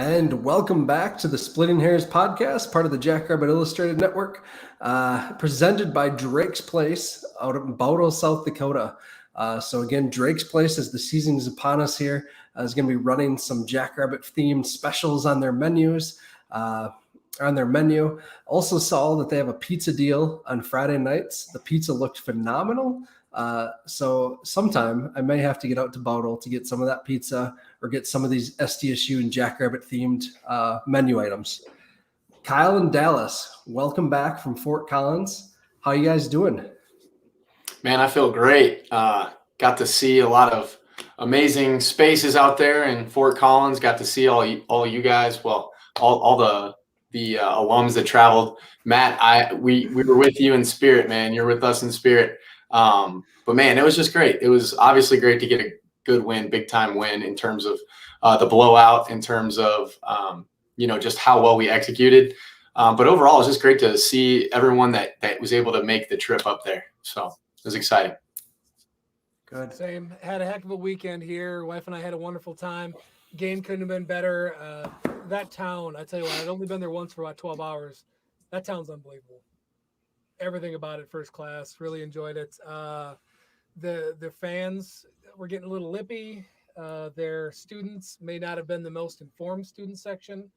And welcome back to the Splitting Hares podcast, part of the Jackrabbit Illustrated Network, presented by Drake's Place out of Bowdle, South Dakota. So again, Drake's Place, as the season is upon us here, is going to be running some Jackrabbit-themed specials on their menus. Also saw that they have a pizza deal on Friday nights. The pizza looked phenomenal. So sometime I may have to get out to Bowdle to get some of that pizza or get some of these SDSU and Jackrabbit themed menu items. Kyle and Dallas, welcome back from Fort Collins. How you guys doing? Man, I feel great. Got to see a lot of amazing spaces out there in Fort Collins. Got to see all you guys. Well, all the alums that traveled. Matt, we were with you in spirit, man. You're with us in spirit. But man, it was just great. It was obviously great to get a good win, big time win in terms of the blowout, in terms of just how well we executed. But overall, it was just great to see everyone that was able to make the trip up there. So it was exciting. Good. Same. Had a heck of a weekend here. Wife and I had a wonderful time. Game couldn't have been better. That town, I tell you what, I'd only been there once for about 12 hours. That town's unbelievable. Everything about it first class. Really enjoyed it. The fans were getting a little lippy. Their students may not have been the most informed student section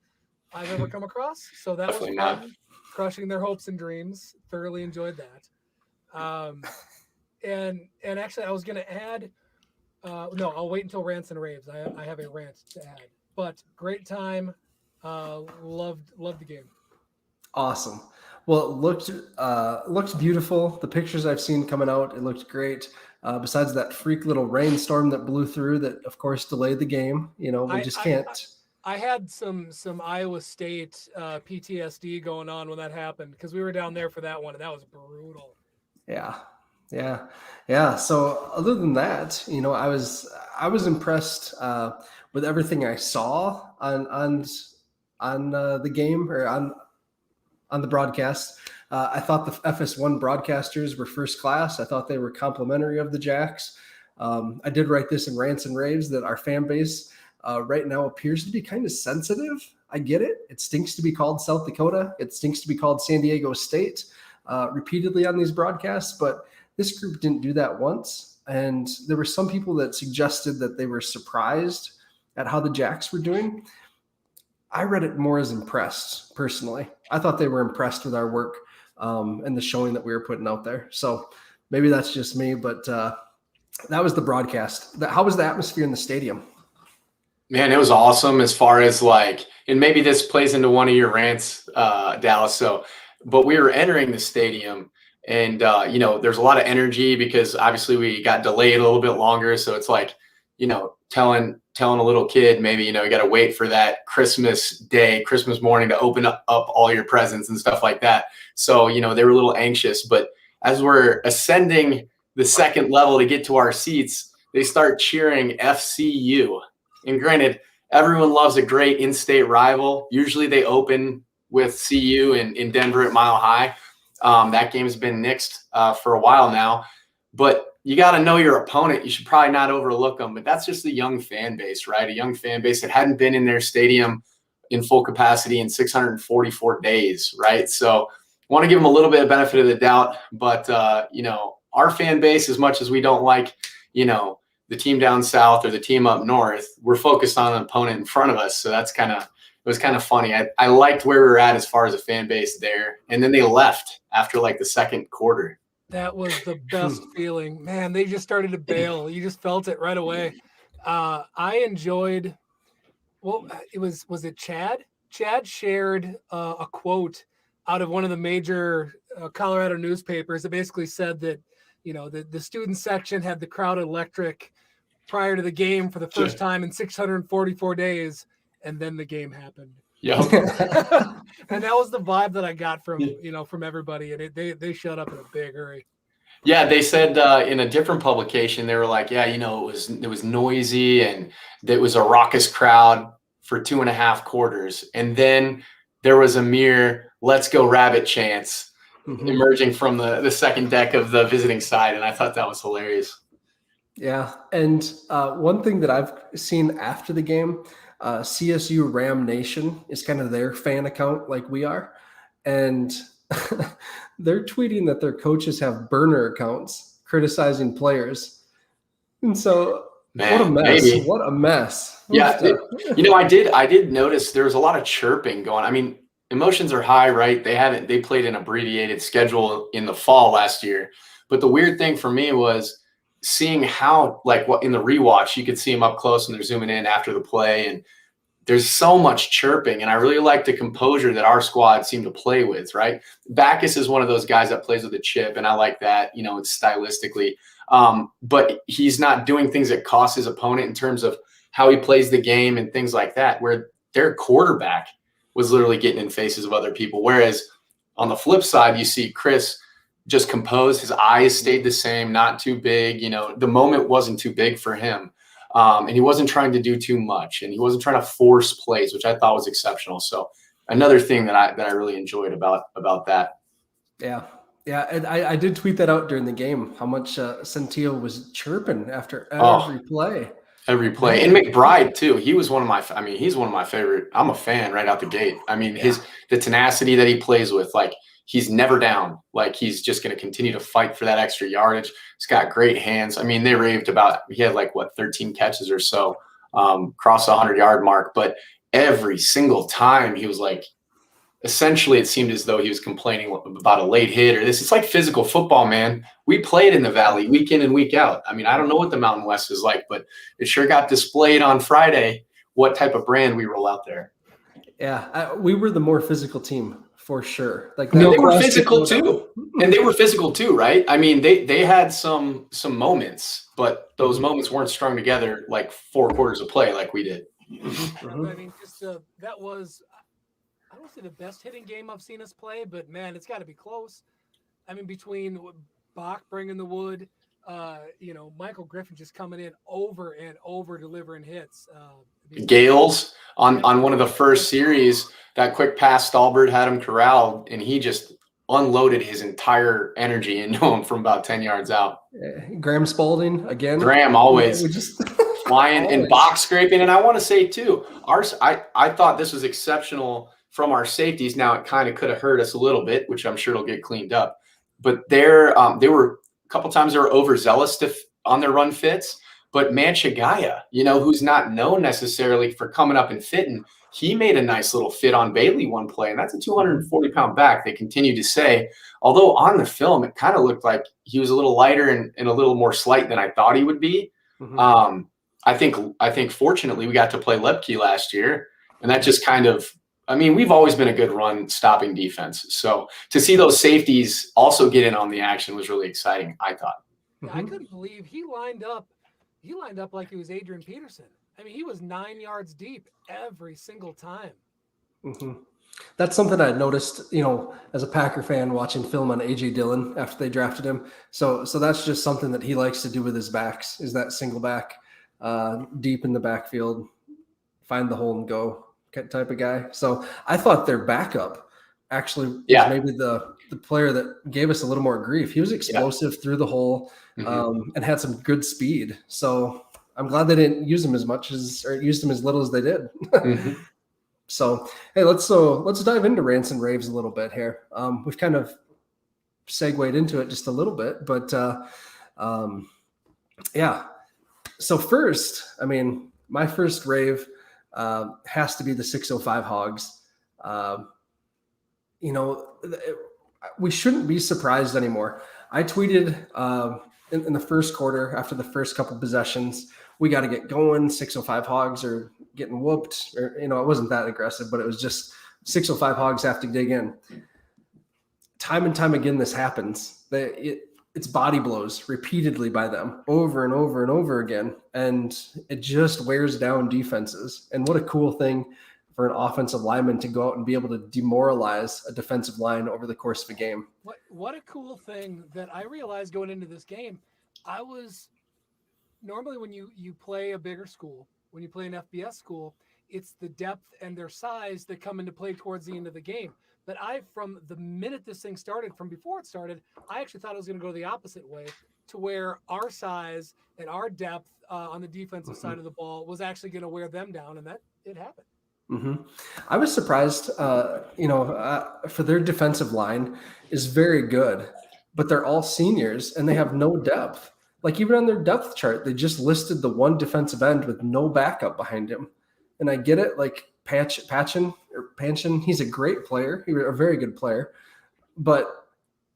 I've ever come across. So that was fun. Crushing their hopes and dreams. Thoroughly enjoyed that. And actually, I was going to add. No, I'll wait until rants and raves. I have a rant to add. But great time. Loved the game. Awesome. Well, it looked beautiful. The pictures I've seen coming out, it looked great. Besides that freak little rainstorm that blew through, that of course delayed the game. We just can't. I had some Iowa State PTSD going on when that happened because we were down there for that one, and that was brutal. Yeah. So other than that, I was impressed with everything I saw on the game or on the broadcast. I thought the FS1 broadcasters were first class. I thought they were complimentary of the Jacks. I did write this in rants and raves that our fan base right now appears to be kind of sensitive. I get it. It stinks to be called South Dakota. It stinks to be called San Diego State repeatedly on these broadcasts, but this group didn't do that once. And there were some people that suggested that they were surprised at how the Jacks were doing. I read it more as impressed, personally. I thought they were impressed with our work and the showing that we were putting out there. So maybe that's just me, but that was the broadcast. How was the atmosphere in the stadium? Man, it was awesome as far as and maybe this plays into one of your rants, Dallas. But we were entering the stadium and, there's a lot of energy because obviously we got delayed a little bit longer. So it's telling a little kid, maybe, you got to wait for that Christmas morning to open up all your presents and stuff like that. So, they were a little anxious, but as we're ascending the second level to get to our seats, they start cheering FCU. And granted, everyone loves a great in-state rival. Usually they open with CU in Denver at Mile High. That game's been nixed for a while now, but you got to know your opponent. You should probably not overlook them, but that's just a young fan base, right? A young fan base that hadn't been in their stadium in full capacity in 644 days, right? So want to give them a little bit of benefit of the doubt, but our fan base, as much as we don't like, the team down south or the team up north, we're focused on an opponent in front of us. So it was kind of funny. I liked where we were at as far as a fan base there. And then they left after the second quarter. That was the best feeling, man. They just started to bail. You just felt it right away. I enjoyed. Well, was it Chad? Chad shared a quote out of one of the major Colorado newspapers that basically said that the student section had the crowd electric prior to the game for the first time in 644 days, and then the game happened. Yeah, and that was the vibe that I got from everybody, and they shut up in a big hurry. Yeah, they said in a different publication, they were like, it was noisy and it was a raucous crowd for 2.5 quarters, and then there was a mere "Let's go Rabbit" chants emerging from the second deck of the visiting side, and I thought that was hilarious. Yeah, and one thing that I've seen after the game, CSU Ram Nation is kind of their fan account like we are. And they're tweeting that their coaches have burner accounts criticizing players. And so what a mess. Maybe. What a mess. Yeah. I did notice there was a lot of chirping going. I mean, emotions are high, right? They played an abbreviated schedule in the fall last year. But the weird thing for me was seeing how, like, what in the rewatch, you could see them up close and they're zooming in after the play. And there's so much chirping. And I really like the composure that our squad seemed to play with, right? Backus is one of those guys that plays with a chip. And I like that, it's stylistically. But he's not doing things that cost his opponent in terms of how he plays the game and things like that, where their quarterback was literally getting in faces of other people. Whereas on the flip side, you see Chris just composed. His eyes stayed the same, not too big. The moment wasn't too big for him. And he wasn't trying to do too much, and he wasn't trying to force plays, which I thought was exceptional. So another thing that I really enjoyed about that. Yeah. Yeah. And I did tweet that out during the game, how much Centillo was chirping after every play. Every play. And McBride too. He's one of my favorite. I'm a fan right out the gate. I mean, the tenacity that he plays with, like, he's never down. Like, he's just going to continue to fight for that extra yardage. He's got great hands. I mean, they raved about, he had 13 catches or so, cross the 100-yard mark. But every single time he was like, essentially it seemed as though he was complaining about a late hit or this. It's like physical football, man. We played in the Valley week in and week out. I mean, I don't know what the Mountain West is like, but it sure got displayed on Friday what type of brand we roll out there. Yeah, we were the more physical team for sure. Like, they were physical too, and they were physical too, right? I mean, they had some moments, but those moments weren't strung together like 4 quarters of play like we did. I mean, just that was, I don't say the best hitting game I've seen us play, but man, it's got to be close. I mean, between Bach bringing the wood, Michael Griffin just coming in over and over delivering hits. Gales on one of the first series, that quick pass, Stallbird had him corralled, and he just unloaded his entire energy into him from about 10 yards out. Graham Spalding again. Graham always flying and box scraping. And I want to say too, I thought this was exceptional from our safeties. Now it kind of could have hurt us a little bit, which I'm sure it'll get cleaned up. But they were a couple times they were overzealous on their run fits. But Manchagaya, who's not known necessarily for coming up and fitting, he made a nice little fit on Bailey one play, and that's a 240-pound back. They continue to say, although on the film it kind of looked like he was a little lighter and a little more slight than I thought he would be. Mm-hmm. I think fortunately we got to play Lepke last year, and that just kind of, I mean, we've always been a good run stopping defense. So to see those safeties also get in on the action was really exciting, I thought. Yeah, I couldn't believe he lined up like he was Adrian Peterson. I mean, he was 9 yards deep every single time. Mm-hmm. That's something I noticed, as a Packer fan watching film on A.J. Dillon after they drafted him. So that's just something that he likes to do with his backs, is that single back, deep in the backfield, find the hole and go type of guy. So I thought their backup actually was maybe the player that gave us a little more grief. He was explosive through the hole, and had some good speed. So I'm glad they didn't use him used him as little as they did. So, hey, let's dive into rants and raves a little bit here. We've kind of segued into it just a little bit, but So first, I mean, my first rave has to be the 605 Hogs. We shouldn't be surprised anymore. I tweeted in the first quarter, after the first couple possessions, we got to get going. 605 Hogs are getting whooped. Or, it wasn't that aggressive, but it was just 605 Hogs have to dig in. Time and time again, this happens. It's body blows repeatedly by them over and over and over again. And it just wears down defenses. And what a cool thing for an offensive lineman to go out and be able to demoralize a defensive line over the course of a game. What a cool thing that I realized going into this game. Normally when you play a bigger school, when you play an FBS school, it's the depth and their size that come into play towards the end of the game. But from the minute this thing started, from before it started, I actually thought it was going to go the opposite way, to where our size and our depth on the defensive side of the ball was actually going to wear them down. And that it happened. Mm-hmm. I was surprised, for their defensive line is very good, but they're all seniors and they have no depth. Like even on their depth chart, they just listed the one defensive end with no backup behind him. And I get it, like Panchin, he's a great player. He's a very good player, but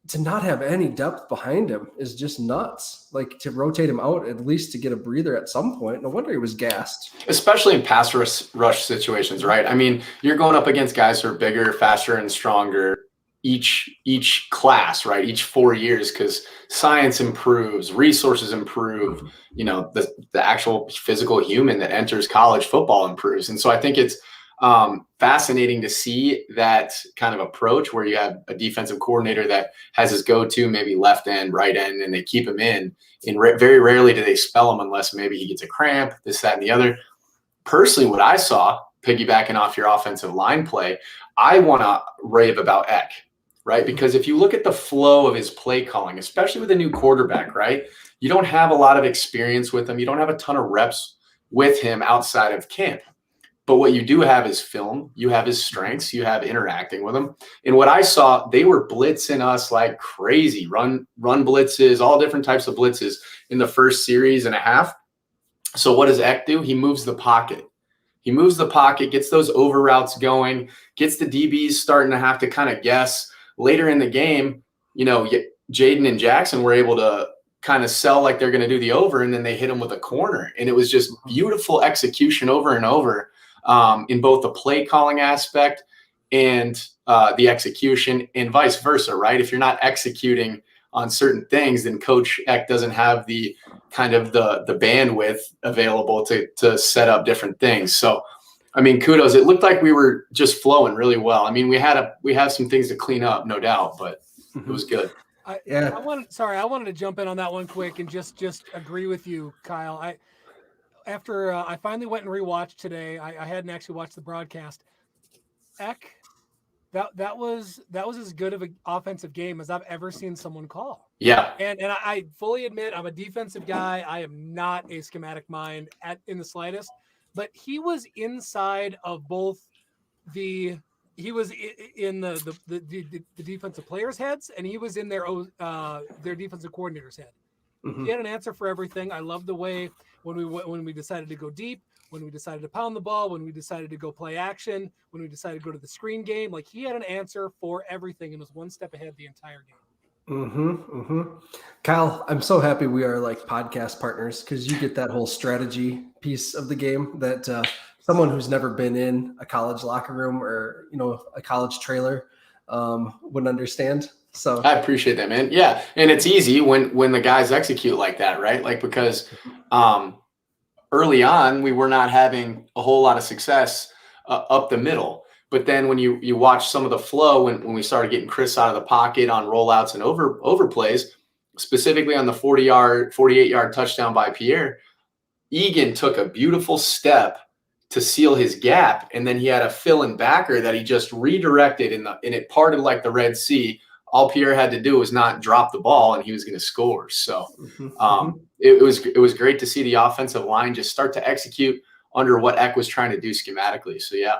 to not have any depth behind him is just nuts. Like to rotate him out at least to get a breather at some point. No wonder he was gassed. Especially in pass rush situations, right? I mean, you're going up against guys who are bigger, faster, and stronger each class, right? Each 4 years, because science improves, resources improve, the actual physical human that enters college football improves. And so I think it's fascinating to see that kind of approach where you have a defensive coordinator that has his go-to maybe left end, right end, and they keep him in. And very rarely do they spell him unless maybe he gets a cramp, this, that, and the other. Personally, what I saw, piggybacking off your offensive line play, I want to rave about Eck, right? Because if you look at the flow of his play calling, especially with a new quarterback, right? You don't have a lot of experience with him. You don't have a ton of reps with him outside of camp. But what you do have is film. You have his strengths. You have interacting with him. And what I saw, they were blitzing us like crazy, run blitzes, all different types of blitzes in the first series and a half. So what does Eck do? He moves the pocket. He moves the pocket, gets those over routes going, gets the DBs starting to have to kind of guess. Later in the game, Jaden and Jackson were able to kind of sell like they're going to do the over, and then they hit him with a corner. And it was just beautiful execution over and over. In both the play calling aspect and the execution, and vice versa, right? If you're not executing on certain things, then Coach Eck doesn't have the kind of the bandwidth available to set up different things. So, I mean, kudos. It looked like we were just flowing really well. I mean, we have some things to clean up, no doubt, but it was good. I wanted to jump in on that one quick and just agree with you, Kyle. After I finally went and rewatched today, I hadn't actually watched the broadcast. Eck, that was as good of an offensive game as I've ever seen someone call. Yeah. And I fully admit I'm a defensive guy. I am not a schematic mind in the slightest, but he was inside of both he was in the defensive players' heads, and he was in their defensive coordinator's head. Mm-hmm. He had an answer for everything. I love the way when we decided to go deep, when we decided to pound the ball, when we decided to go play action, when we decided to go to the screen game. Like, he had an answer for everything and was one step ahead the entire game. Mm-hmm. Mm-hmm. Kyle, I'm so happy we are like podcast partners, because you get that whole strategy piece of the game that someone who's never been in a college locker room or a college trailer wouldn't understand. So I appreciate that, man. Yeah. And it's easy when the guys execute like that, right? Like, because early on, we were not having a whole lot of success up the middle. But then when you watch some of the flow, when we started getting Chris out of the pocket on rollouts and overplays, specifically on the 48-yard touchdown by Pierre, Egan took a beautiful step to seal his gap. And then he had a fill-in backer that he just redirected and it parted like the Red Sea. All Pierre had to do was not drop the ball, and he was going to score. So it was great to see the offensive line just start to execute under what Eck was trying to do schematically. So, yeah.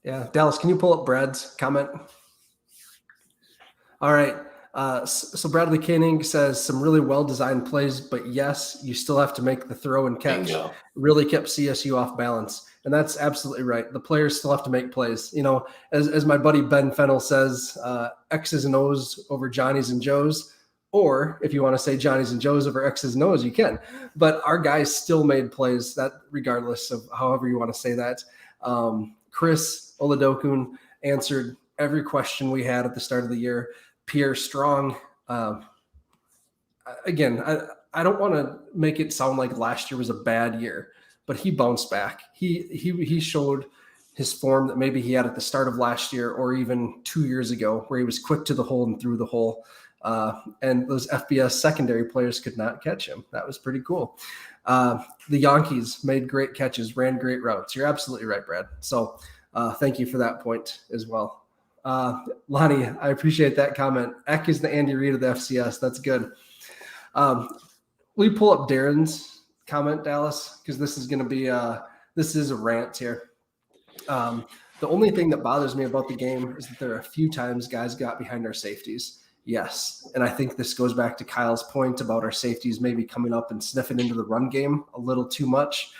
Yeah. Dallas, can you pull up Brad's comment? All right. So Bradley Koenig says some really well-designed plays, but yes, you still have to make the throw and catch. Bingo. Really kept CSU off balance. And that's absolutely right. The players still have to make plays. As my buddy Ben Fennell says, X's and O's over Johnny's and Joe's. Or if you want to say Johnny's and Joe's over X's and O's, you can. But our guys still made plays, that regardless of however you want to say that. Chris Oladokun answered every question we had at the start of the year. Pierre Strong. Again, I don't want to make it sound like last year was a bad year, but he bounced back. He showed his form that maybe he had at the start of last year or even 2 years ago, where he was quick to the hole and through the hole. And those FBS secondary players could not catch him. That was pretty cool. The Yankees made great catches, ran great routes. You're absolutely right, Brad. So thank you for that point as well. Lonnie, I appreciate that comment. Eck is the Andy Reid of the FCS. That's good. We pull up Darren's comment, Dallas, because this is going to be this is a rant here. The only thing that bothers me about the game is that there are a few times guys got behind our safeties. Yes. And I think this goes back to Kyle's point about our safeties maybe coming up and sniffing into the run game a little too much.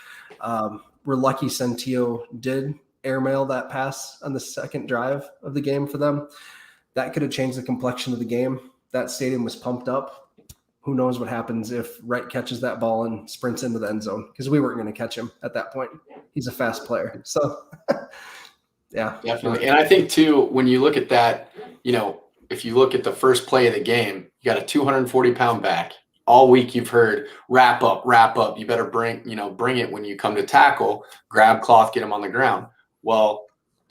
We're lucky Centillo did airmail that pass on the second drive of the game for them. That could have changed the complexion of the game. That stadium was pumped up. Who knows what happens if Wright catches that ball and sprints into the end zone, because we weren't going to catch him at that point. He's a fast player. So, yeah. Definitely. And I think, too, when you look at that, if you look at the first play of the game, you got a 240-pound back. All week you've heard wrap up. You better bring it when you come to tackle, grab cloth, get him on the ground. Well,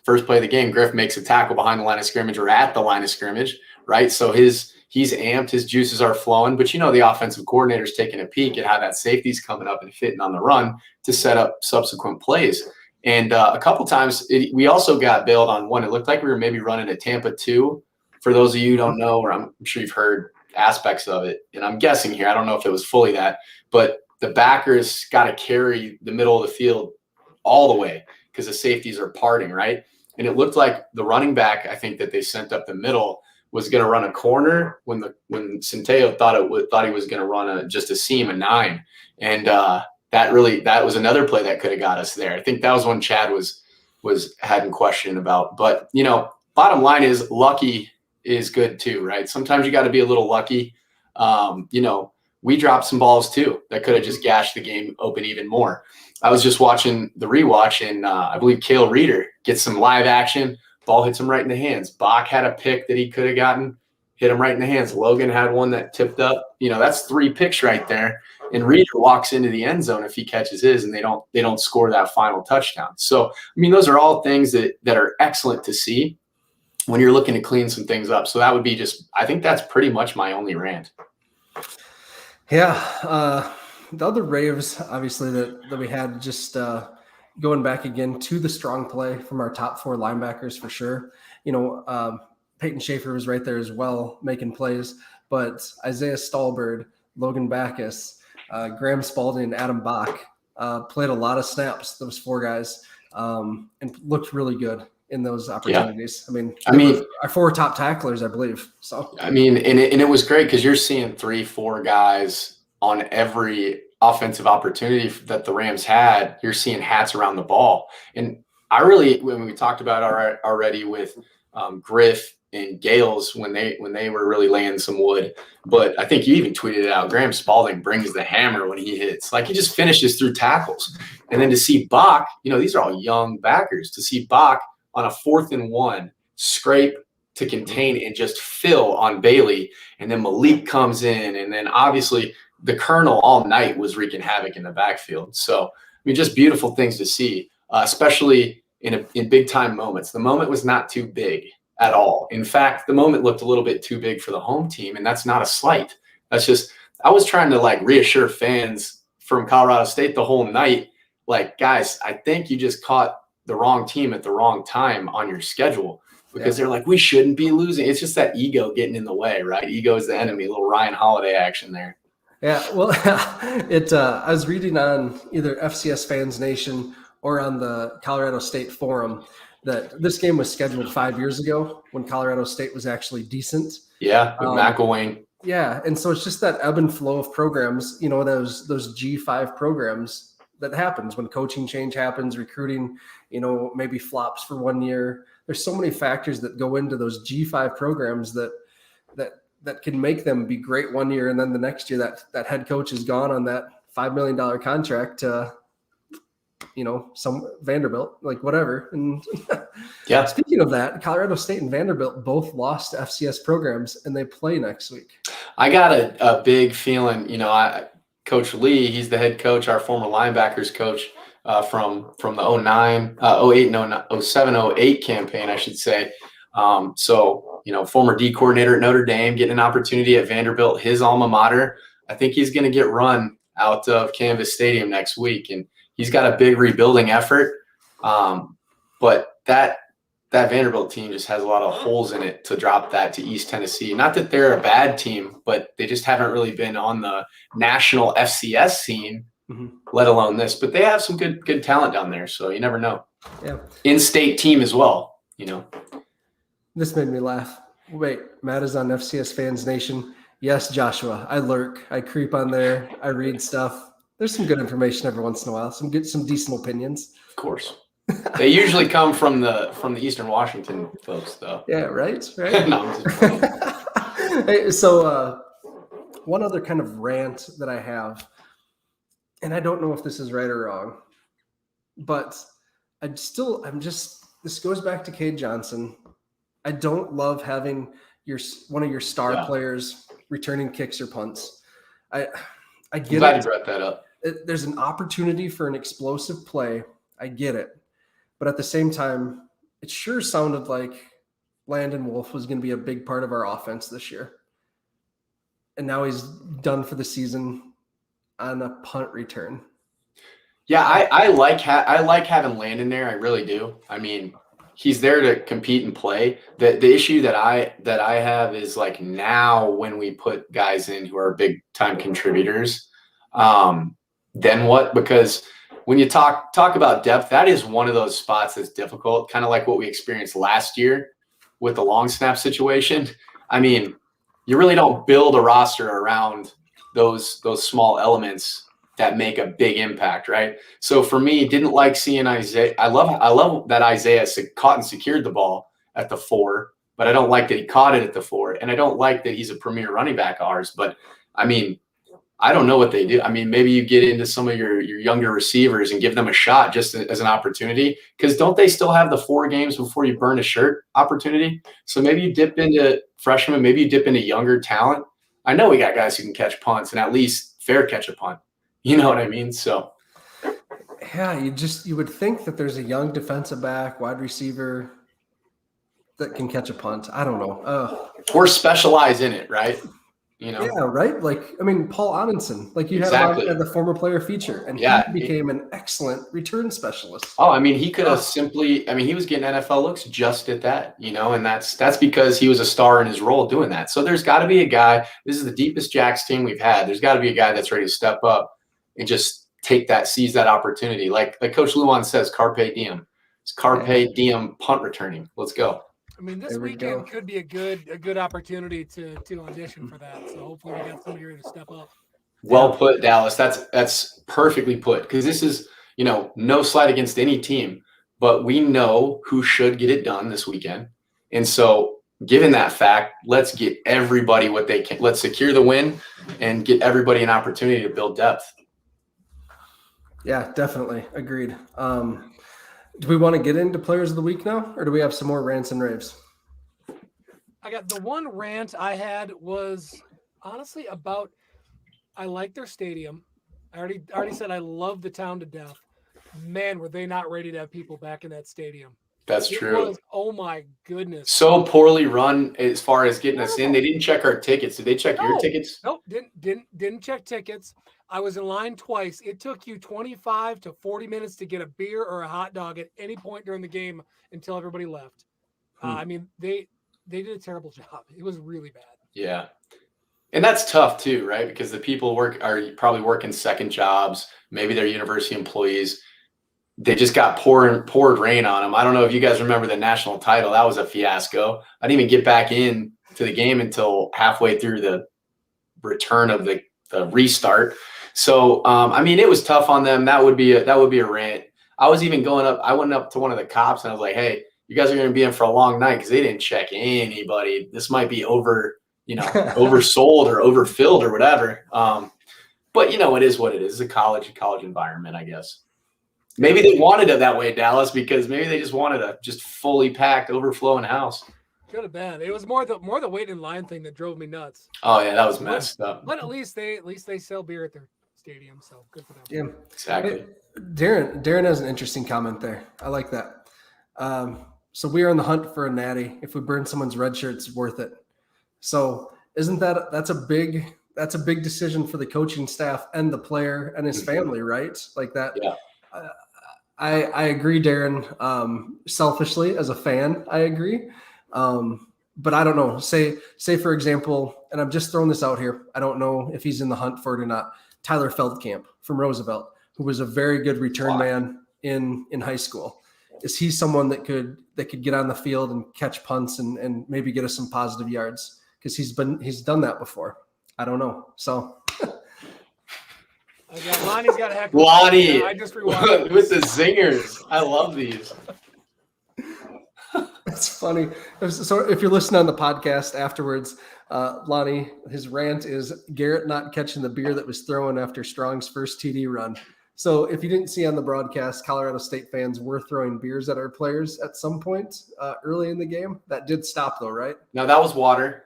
first play of the game, Griff makes a tackle behind the line of scrimmage or at the line of scrimmage, right? So he's amped, his juices are flowing, but the offensive coordinator's taking a peek at how that safety's coming up and fitting on the run to set up subsequent plays. And a couple times we also got bailed on one. It looked like we were maybe running a Tampa 2. For those of you who don't know, or I'm sure you've heard aspects of it, and I'm guessing here, I don't know if it was fully that, but the backers got to carry the middle of the field all the way because the safeties are parting, right? And it looked like the running back, I think, that they sent up the middle was going to run a corner when Centillo thought he was going to run just a seam, a 9. And that was another play that could have got us there. I think that was one Chad hadn't questioned about. But, bottom line is lucky is good too, right? Sometimes you got to be a little lucky. We dropped some balls too that could have just gashed the game open even more. I was just watching the rewatch, and I believe Cale Reeder gets some live action. Ball hits him right in the hands. Bach had a pick that he could have gotten, hit him right in the hands. Logan had one that tipped up. That's 3 picks right there. And Reeder walks into the end zone if he catches his, and they don't score that final touchdown. So, those are all things that are excellent to see when you're looking to clean some things up. So that would be I think that's pretty much my only rant. Yeah. The other raves, obviously, that we had, just going back again to the strong play from our top 4 linebackers for sure. Peyton Schaefer was right there as well, making plays. But Isaiah Stallbird, Logan Backus, Graham Spalding, and Adam Bach played a lot of snaps, those 4 guys, and looked really good in those opportunities. Yeah. Our 4 top tacklers, I believe. So and it was great because you're seeing 3-4 guys on every offensive opportunity that the Rams had. You're seeing hats around the ball. And when we talked about already with Griff and Gales, when they were really laying some wood, but I think you even tweeted it out. Graham Spalding brings the hammer when he hits. Like, he just finishes through tackles. And then to see Bach, these are all young backers, to see Bach on a 4th and 1 scrape to contain and just fill on Bailey. And then Malik comes in. And then obviously the Colonel all night was wreaking havoc in the backfield. So, just beautiful things to see, especially in big time moments. The moment was not too big at all. In fact, the moment looked a little bit too big for the home team. And that's not a slight. That's just, I was trying to reassure fans from Colorado State the whole night. Guys, I think you just caught the wrong team at the wrong time on your schedule, because they're like, we shouldn't be losing. It's just that ego getting in the way, right? Ego is the enemy. A little Ryan Holiday action there. Yeah, well, I was reading on either FCS Fans Nation or on the Colorado State Forum that this game was scheduled 5 years ago when Colorado State was actually decent. Yeah, with McElwain. Yeah, and so it's just that ebb and flow of programs, those G5 programs that happens when coaching change happens, recruiting, maybe flops for 1 year. There's so many factors that go into those G5 programs that can make them be great 1 year, and then the next year that head coach is gone on that $5 million contract to, some Vanderbilt, whatever. And yeah, speaking of that, Colorado State and Vanderbilt both lost FCS programs, and they play next week. I got a big feeling, Coach Lee, he's the head coach, our former linebackers coach from the 07, 08 campaign, I should say. Former D coordinator at Notre Dame, getting an opportunity at Vanderbilt, his alma mater. I think he's going to get run out of Canvas Stadium next week, and he's got a big rebuilding effort. But that Vanderbilt team just has a lot of holes in it to drop that to East Tennessee. Not that they're a bad team, but they just haven't really been on the national FCS scene let alone this. But they have some good talent down there, so you never know. Yeah. In-state team as well, you know. This made me laugh. Wait, Matt is on FCS Fans Nation. Yes, Joshua. I lurk. I creep on there. I read stuff. There's some good information every once in a while. Some decent opinions. Of course. They usually come from the Eastern Washington folks, though. Yeah, right. No, I'm just playing. Hey, so one other kind of rant that I have, and I don't know if this is right or wrong, but this goes back to Cade Johnson. I don't love having one of your star players returning kicks or punts. I get I'm glad it. you brought that up. There's an opportunity for an explosive play. I get it. But at the same time, it sure sounded like Landon Wolf was going to be a big part of our offense this year. And now he's done for the season on a punt return. Yeah, I like having Landon there. I really do. I mean, he's there to compete and play. The issue that I have is like now when we put guys in who are big time contributors, then what? Because when you talk about depth, that is one of those spots that's difficult, kind of like what we experienced last year with the long snap situation. I mean, you really don't build a roster around those small elements that make a big impact, right? So for me, didn't like seeing Isaiah. I love that Isaiah caught and secured the ball at the 4, but I don't like that he caught it at the 4, and I don't like that he's a premier running back of ours. But I mean, I don't know what they do. I mean, maybe you get into some of your younger receivers and give them a shot just as an opportunity, because don't they still have the 4 games before you burn a shirt opportunity? So maybe you dip into freshmen, maybe you dip into younger talent. I know we got guys who can catch punts and at least fair catch a punt. You know what I mean? So yeah, you would think that there's a young defensive back, wide receiver that can catch a punt. I don't know. Or specialize in it, right? You know? Yeah, right. Like, I mean, Paul Amundsen, like you had Exactly. the former player feature, and he became an excellent return specialist. Oh, I mean, he could have he was getting NFL looks just at that, you know, and that's because he was a star in his role doing that. So there's got to be a guy. This is the deepest Jacks team we've had. There's got to be a guy that's ready to step up and just seize that opportunity. Like Coach Luan says, carpe diem. It's carpe diem punt returning. Let's go. I mean, this weekend could be a good opportunity to audition for that. So hopefully we got somebody ready to step up. Well put, Dallas. That's perfectly put, because this is, you know, no slight against any team, but we know who should get it done this weekend. And so given that fact, let's get everybody what they can. Let's secure the win and get everybody an opportunity to build depth. Yeah, definitely. Agreed. Do we want to get into players of the week now, or do we have some more rants and raves? I got the one rant I had was honestly about, I like their stadium. I already said I love the town to death. Man, were they not ready to have people back in that stadium. That's true. Oh my goodness. So poorly run as far as getting us in. They didn't check our tickets. Did they check your tickets? Nope, didn't check tickets. I was in line twice. It took you 25 to 40 minutes to get a beer or a hot dog at any point during the game until everybody left. I mean, they did a terrible job. It was really bad. Yeah. And that's tough too, right? Because the people are probably working second jobs. Maybe they're university employees. They just got poured rain on them. I don't know if you guys remember the national title. That was a fiasco. I didn't even get back in to the game until halfway through the return of the restart. So, I mean, it was tough on them. That would be a rant. I was even I went up to one of the cops and I was like, hey, you guys are going to be in for a long night because they didn't check anybody. This might be oversold or overfilled or whatever. But, you know, it is what it is. It's a college environment, I guess. Maybe they wanted it that way, Dallas, because maybe they just wanted a just fully packed, overflowing house. Could have been. It was more the wait in line thing that drove me nuts. Oh yeah, that was messed up. But at least they sell beer at their stadium, so good for them. Yeah, exactly. Hey, Darren has an interesting comment there. I like that. So we are on the hunt for a natty. If we burn someone's red shirt, it's worth it. So isn't that's a big decision for the coaching staff and the player and his family, right? Like that. Yeah. I agree, Darren. Selfishly, as a fan, I agree. But I don't know. Say for example, and I'm just throwing this out here. I don't know if he's in the hunt for it or not. Tyler Feldkamp from Roosevelt, who was a very good return man in high school. Is he someone that could get on the field and catch punts and maybe get us some positive yards? Because he's done that before. I don't know. So Lonnie's got a heck of a Lonnie I just rewatched with the zingers. I love these. It's funny. So if you're listening on the podcast afterwards, Lonnie, his rant is Garrett not catching the beer that was thrown after Strong's first TD run. So if you didn't see on the broadcast, Colorado State fans were throwing beers at our players at some point early in the game. That did stop though, right? No, that was water.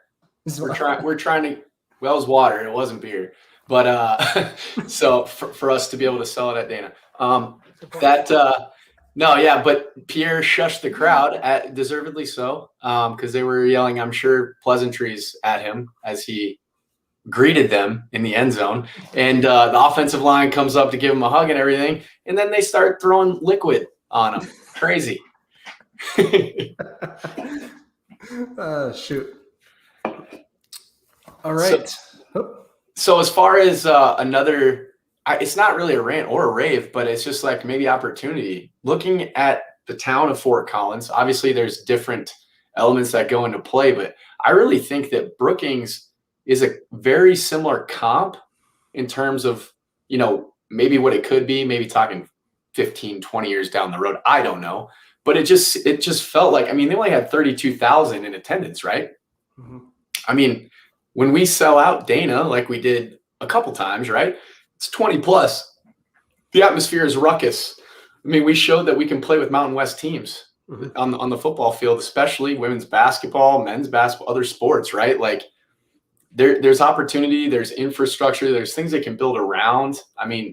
We're trying to. Well, it was water. It wasn't beer. But so for us to be able to sell it at Dana, but Pierre shushed the crowd, deservedly so, because they were yelling, I'm sure, pleasantries at him as he greeted them in the end zone. And the offensive line comes up to give him a hug and everything, and then they start throwing liquid on him. Crazy. Shoot. All right. So as far as it's not really a rant or a rave, but it's just like maybe opportunity. Looking at the town of Fort Collins, obviously there's different elements that go into play, but I really think that Brookings is a very similar comp in terms of, maybe what it could be, maybe talking 15, 20 years down the road. I don't know. But it just felt like, they only had 32,000 in attendance, right? Mm-hmm. When we sell out Dana, like we did a couple times, right? It's 20 plus. The atmosphere is ruckus. We showed that we can play with Mountain West teams on the football field, especially women's basketball, men's basketball, other sports, right? Like there's opportunity, there's infrastructure, there's things they can build around.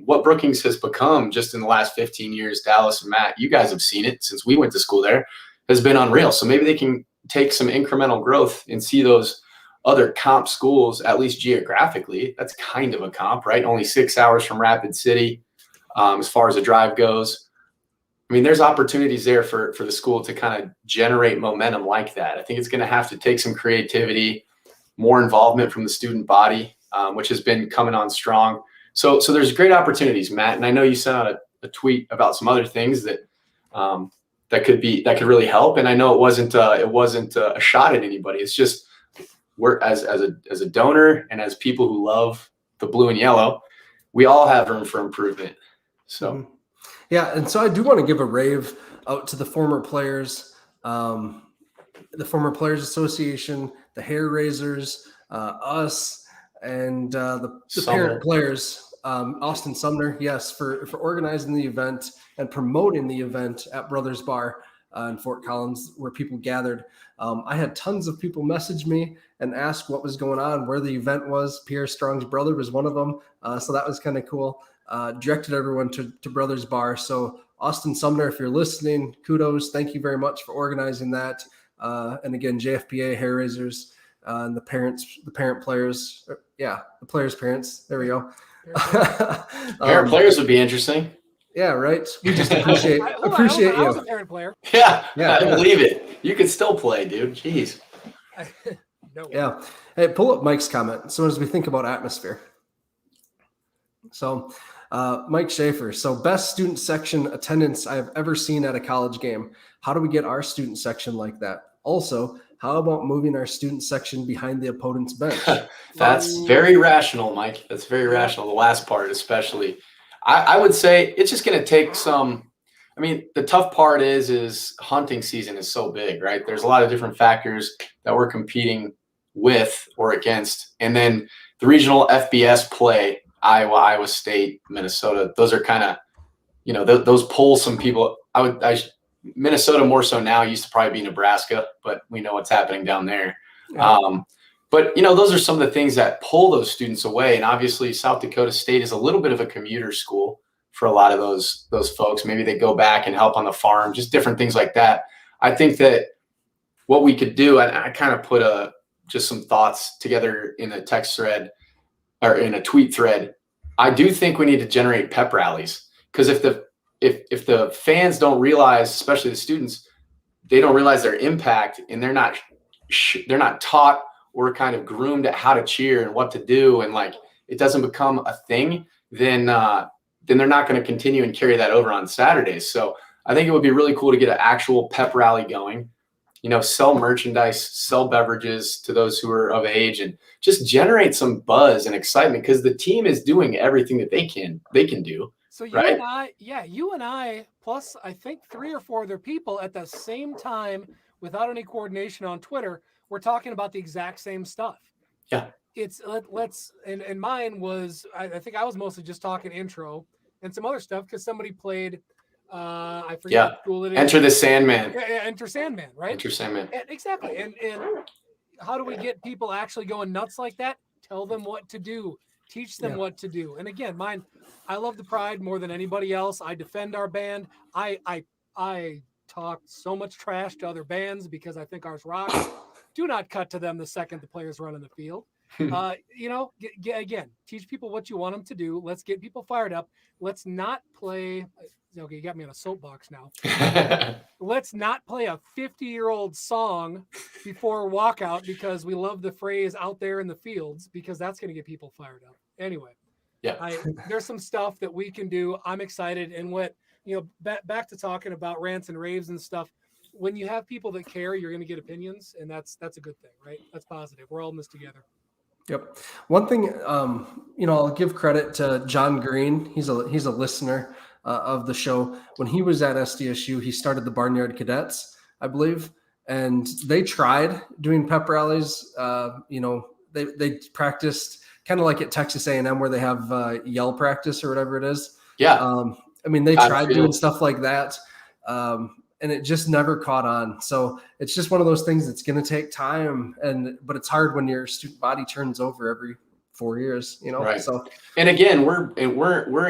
What Brookings has become just in the last 15 years, Dallas and Matt, you guys have seen it since we went to school there, has been unreal. So maybe they can take some incremental growth and see those other comp schools, at least geographically. That's kind of a comp, right? Only 6 hours from Rapid City as far as the drive goes. There's opportunities there for the school to kind of generate momentum like that. I think it's going to have to take some creativity, more involvement from the student body, which has been coming on strong. So there's great opportunities, Matt. And I know you sent out a tweet about some other things that could really help. And I know it wasn't a shot at anybody. It's just we're as a donor and as people who love the blue and yellow, we all have room for improvement. So yeah, and so I do want to give a rave out to the former players, the former Players Association, the Hair Raisers, us, and the parent players, Austin Sumner, yes, for organizing the event and promoting the event at Brothers Bar in Fort Collins, where people gathered. I had tons of people message me and ask what was going on, where the event was. Pierre Strong's brother was one of them, so that was kind of cool. Directed everyone to Brothers Bar. So Austin Sumner, if you're listening, kudos. Thank you very much for organizing that. And again, JFPA, Hair Raisers, and the parent players. Yeah, the players' parents. There we go. Parent players would be interesting. Yeah, right. We just appreciate you. I was a parent player. Yeah, I believe it. You can still play, dude. Jeez. No. Yeah. Hey, pull up Mike's comment. So as we think about atmosphere. So Mike Schaefer. So best student section attendance I have ever seen at a college game. How do we get our student section like that? Also, how about moving our student section behind the opponent's bench? That's very rational, Mike. That's very rational. The last part, especially. I would say it's just going to take some. The tough part is hunting season is so big, right? There's a lot of different factors that we're competing with or against. And then the regional FBS play, Iowa State, Minnesota, those are kind of, those pull some people. Minnesota more so now, used to probably be Nebraska, but we know what's happening down there. Yeah. But those are some of the things that pull those students away. And obviously South Dakota State is a little bit of a commuter school for a lot of those folks. Maybe they go back and help on the farm, just different things like that. I think that what we could do, and I kind of put just some thoughts together in a text thread or in a tweet thread. I do think we need to generate pep rallies, because if the fans don't realize, especially the students, they don't realize their impact, and they're not taught or kind of groomed at how to cheer and what to do. And like, it doesn't become a thing, then they're not going to continue and carry that over on Saturdays. So I think it would be really cool to get an actual pep rally going, sell merchandise, sell beverages to those who are of age, and just generate some buzz and excitement, because the team is doing everything that they can do. So you right? and I, plus I think 3 or 4 other people at the same time, without any coordination on Twitter, we're talking about the exact same stuff. Yeah. It's and mine was, I think I was mostly just talking intro and some other stuff, because somebody played, I forget what school it is. Enter the Sandman. Enter Sandman, right? Enter Sandman. Exactly. And how do we get people actually going nuts like that? Tell them what to do. Teach them what to do. And again, mine, I love the Pride more than anybody else. I defend our band. I talk so much trash to other bands because I think ours rocks. Do not cut to them the second the players run in the field. Again, teach people what you want them to do. Let's get people fired up. Let's not play. Okay, you got me on a soapbox now. Let's not play a 50-year-old song before walkout because we love the phrase "out there in the fields," because that's going to get people fired up. Anyway, there's some stuff that we can do. I'm excited. And back to talking about rants and raves and stuff. When you have people that care, you're going to get opinions, and that's a good thing, right? That's positive. We're all in this together. Yep. One thing, I'll give credit to John Green. He's a listener of the show. When he was at SDSU, he started the Barnyard Cadets, I believe, and they tried doing pep rallies. They practiced kind of like at Texas A&M where they have yell practice or whatever it is. Yeah. They tried doing stuff like that. And it just never caught on. So it's just one of those things that's going to take time. But it's hard when your student body turns over every 4 years, Right. So, and again, we're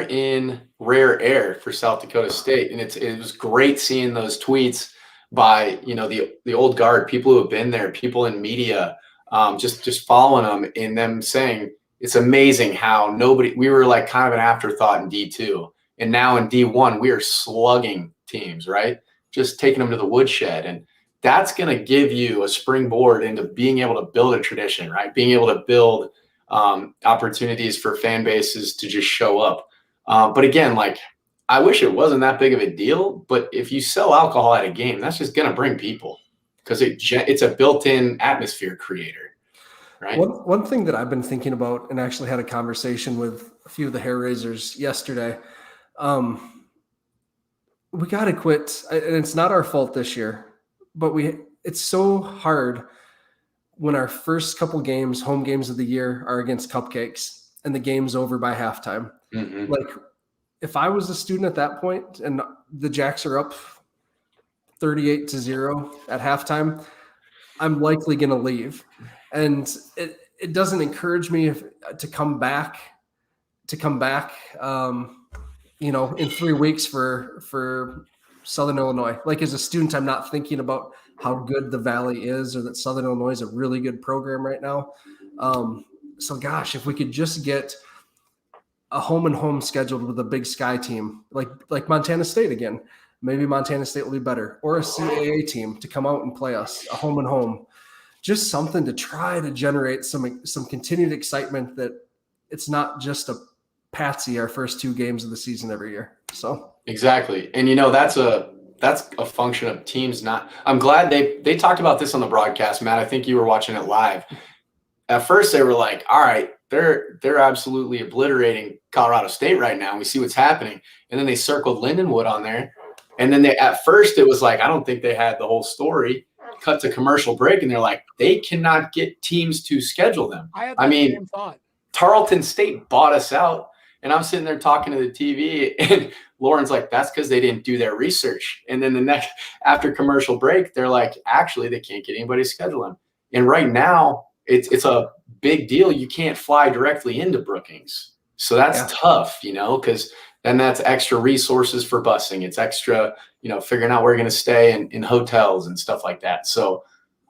in rare air for South Dakota State. And it was great seeing those tweets by, the old guard, people who have been there, people in media, just following them and them saying, it's amazing how we were like kind of an afterthought in D2. And now in D1, we are slugging teams, right? Just taking them to the woodshed. And that's going to give you a springboard into being able to build a tradition, right? Being able to build opportunities for fan bases to just show up. But again, I wish it wasn't that big of a deal, but if you sell alcohol at a game, that's just going to bring people because it's a built-in atmosphere creator, right? One thing that I've been thinking about and actually had a conversation with a few of the hair raisers yesterday, we got to quit. And it's not our fault this year, but it's so hard when our first couple games, home games of the year, are against cupcakes and the game's over by halftime. Mm-hmm. If I was a student at that point and the Jacks are up 38-0 at halftime, I'm likely going to leave. And it doesn't encourage me to come back, in 3 weeks for Southern Illinois. As a student, I'm not thinking about how good the Valley is or that Southern Illinois is a really good program right now. So gosh, if we could just get a home and home scheduled with a Big Sky team, like Montana State again, maybe Montana State will be better, or a CAA team to come out and play us, a home and home, just something to try to generate some continued excitement that it's not just a patsy our first 2 games of the season every year. So exactly. And that's a function of teams. I'm glad they talked about this on the broadcast, Matt. I think you were watching it live. At first they were like, all right, they're absolutely obliterating Colorado State right now. We see what's happening. And then they circled Lindenwood on there. And then at first it was like, I don't think they had the whole story. Cut to commercial break. And they're like, they cannot get teams to schedule them. I mean, same thought. Tarleton State bought us out. And I'm sitting there talking to the TV, and Lauren's like, that's because they didn't do their research. And then after commercial break, they're like, actually, they can't get anybody to schedule them. And right now, it's a big deal. You can't fly directly into Brookings. So that's tough, because then that's extra resources for busing. It's extra, figuring out where you're going to stay in hotels and stuff like that. So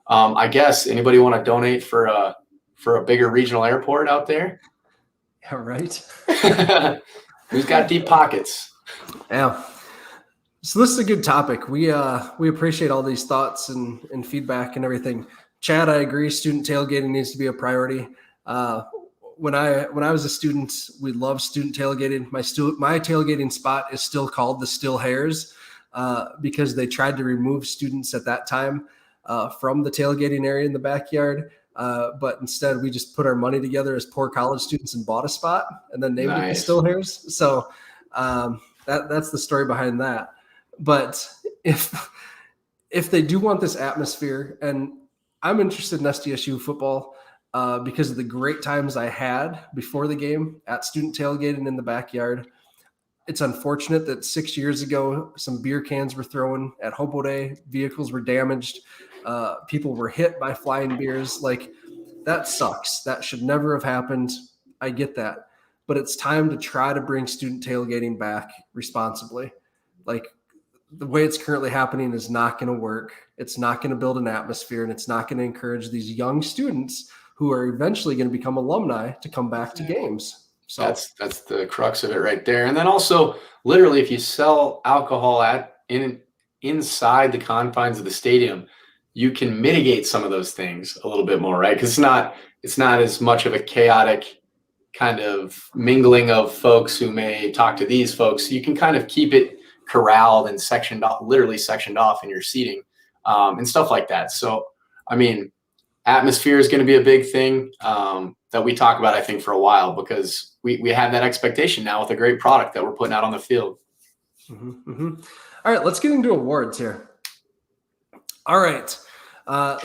I guess anybody want to donate for a bigger regional airport out there? Yeah, right. Who's got deep pockets? Yeah. So this is a good topic. We appreciate all these thoughts and feedback and everything. Chad, I agree. Student tailgating needs to be a priority. when I was a student, we loved student tailgating. My tailgating spot is still called the Still Hares because they tried to remove students at that time from the tailgating area in the backyard. But instead, we just put our money together as poor college students and bought a spot and then named it the Still Hares. So that's the story behind that. But if they do want this atmosphere, and I'm interested in SDSU football because of the great times I had before the game at student tailgating in the backyard. It's unfortunate that 6 years ago, some beer cans were thrown at Hobo Day. Vehicles were damaged. People were hit by flying beers. Like, that sucks. That should never have happened. I get that. But it's time to try to bring student tailgating back responsibly. Like, the way it's currently happening is not going to work. It's not going to build an atmosphere, and it's not going to encourage these young students who are eventually going to become alumni to come back to games. So that's the crux of it right there. And then also, literally, if you sell alcohol inside the confines of the stadium, you can mitigate some of those things a little bit more, right? Because it's not as much of a chaotic kind of mingling of folks who may talk to these folks. You can kind of keep it corralled and literally sectioned off in your seating and stuff like that. So, I mean, atmosphere is going to be a big thing that we talk about, I think, for a while, because we have that expectation now with a great product that we're putting out on the field. Mm-hmm, mm-hmm. All right, let's get into awards here. All right.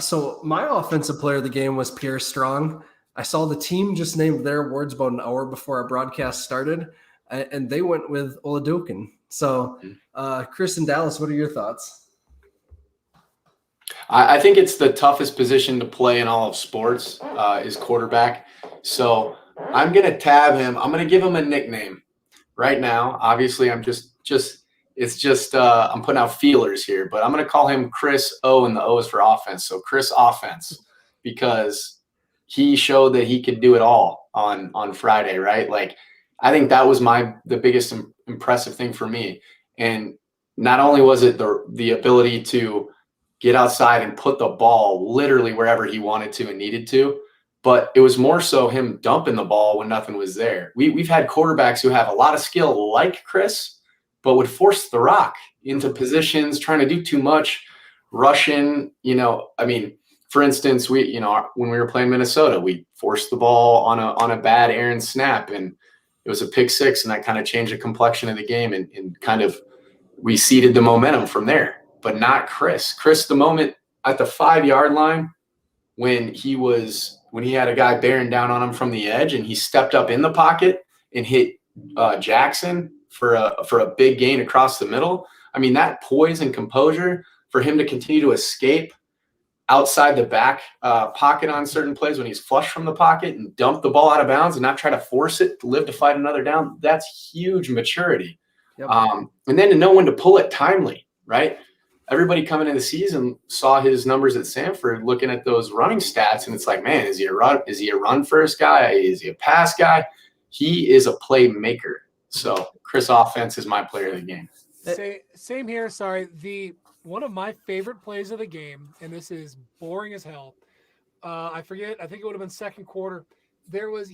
So my offensive player of the game was Pierre Strong. I saw the team just named their awards about an hour before our broadcast started, and they went with Oladokin. So, Chris and Dallas, what are your thoughts? I think it's the toughest position to play in all of sports is quarterback. So I'm going to tab him. I'm going to give him a nickname right now. Obviously, I'm I'm putting out feelers here, but I'm going to call him Chris O, and the O is for offense. So Chris Offense, because he showed that he could do it all on Friday, right? Like, I think that was the biggest impressive thing for me. And not only was it the ability to get outside and put the ball literally wherever he wanted to and needed to, but it was more so him dumping the ball when nothing was there. We've had quarterbacks who have a lot of skill like Chris, but would force the rock into positions, trying to do too much, rushing. I mean, for instance, when we were playing Minnesota, we forced the ball on a bad errant snap, and it was a pick six, and that kind of changed the complexion of the game, and kind of we ceded the momentum from there. But not Chris. Chris, the moment at the 5-yard line when he had a guy bearing down on him from the edge, and he stepped up in the pocket and hit Jackson for a big gain across the middle. I mean, that poise and composure for him to continue to escape outside the back pocket on certain plays when he's flush from the pocket and dump the ball out of bounds and not try to force it to live to fight another down. That's huge maturity. Yep. And then to know when to pull it timely, right? Everybody coming into the season saw his numbers at Samford, looking at those running stats, and it's like, man, is he a run first guy? Is he a pass guy? He is a playmaker. So Chris Offense is my player of the game. Same here. Sorry. One of my favorite plays of the game, and this is boring as hell. I forget. I think it would have been second quarter. There was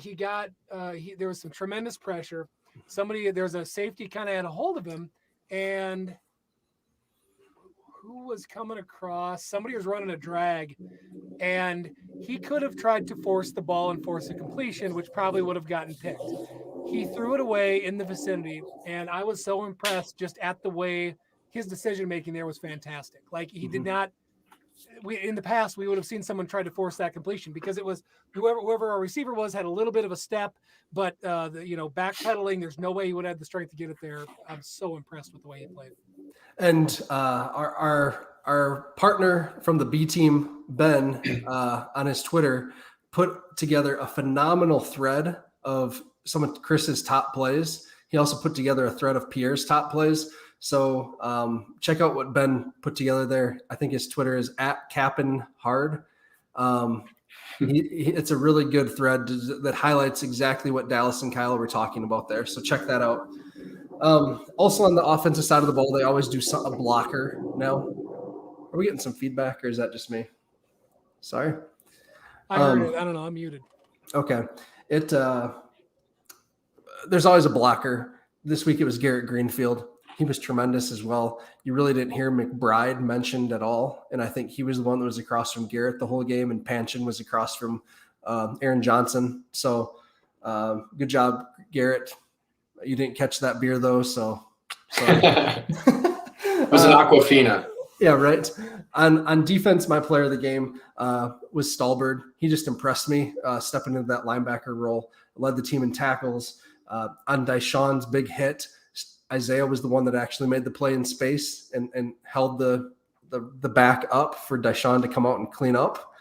some tremendous pressure. There was a safety kind of had a hold of him, and who was coming across? Somebody was running a drag, and he could have tried to force the ball and force a completion, which probably would have gotten picked. He threw it away in the vicinity, and I was so impressed just at the way his decision-making there was fantastic. Like, he did not – in the past, we would have seen someone try to force that completion because it was whoever our receiver was had a little bit of a step, but, backpedaling, there's no way he would have the strength to get it there. I'm so impressed with the way he played. And our partner from the B team, Ben, on his Twitter, put together a phenomenal thread of some of Chris's top plays. He also put together a thread of Pierre's top plays. So check out what Ben put together there. I think his Twitter is @CappinHard. It's a really good thread that highlights exactly what Dallas and Kyle were talking about there. So check that out. Also on the offensive side of the ball, they always do a blocker now. Are we getting some feedback, or is that just me? Sorry. I heard it. I don't know. I'm muted. Okay. there's always a blocker. This week it was Garrett Greenfield. He was tremendous as well. You really didn't hear McBride mentioned at all. And I think he was the one that was across from Garrett the whole game, and Panchin was across from Aaron Johnson. So good job, Garrett. You didn't catch that beer though, so sorry. It was an Aquafina. Yeah, right. On defense, my player of the game was Stallbird. He just impressed me, stepping into that linebacker role, led the team in tackles. On Deshaun's big hit, Isaiah was the one that actually made the play in space and held the back up for Deshaun to come out and clean up.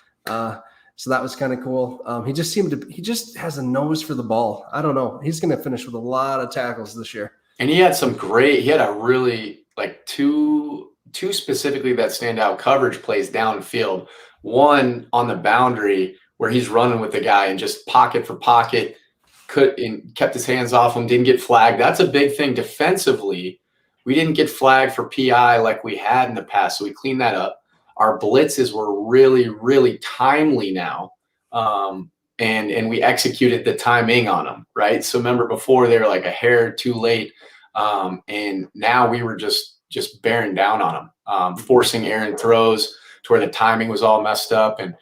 So that was kind of cool. He just has a nose for the ball. I don't know. He's going to finish with a lot of tackles this year. And he had a really like two specifically that stand out coverage plays downfield. One on the boundary where he's running with the guy and just pocket for pocket, kept his hands off him, didn't get flagged. That's a big thing defensively. We didn't get flagged for PI like we had in the past, so we cleaned that up. Our blitzes were really, really timely now, and we executed the timing on them, right? So remember before they were like a hair too late, and now we were just bearing down on them, forcing errant throws to where the timing was all messed up. And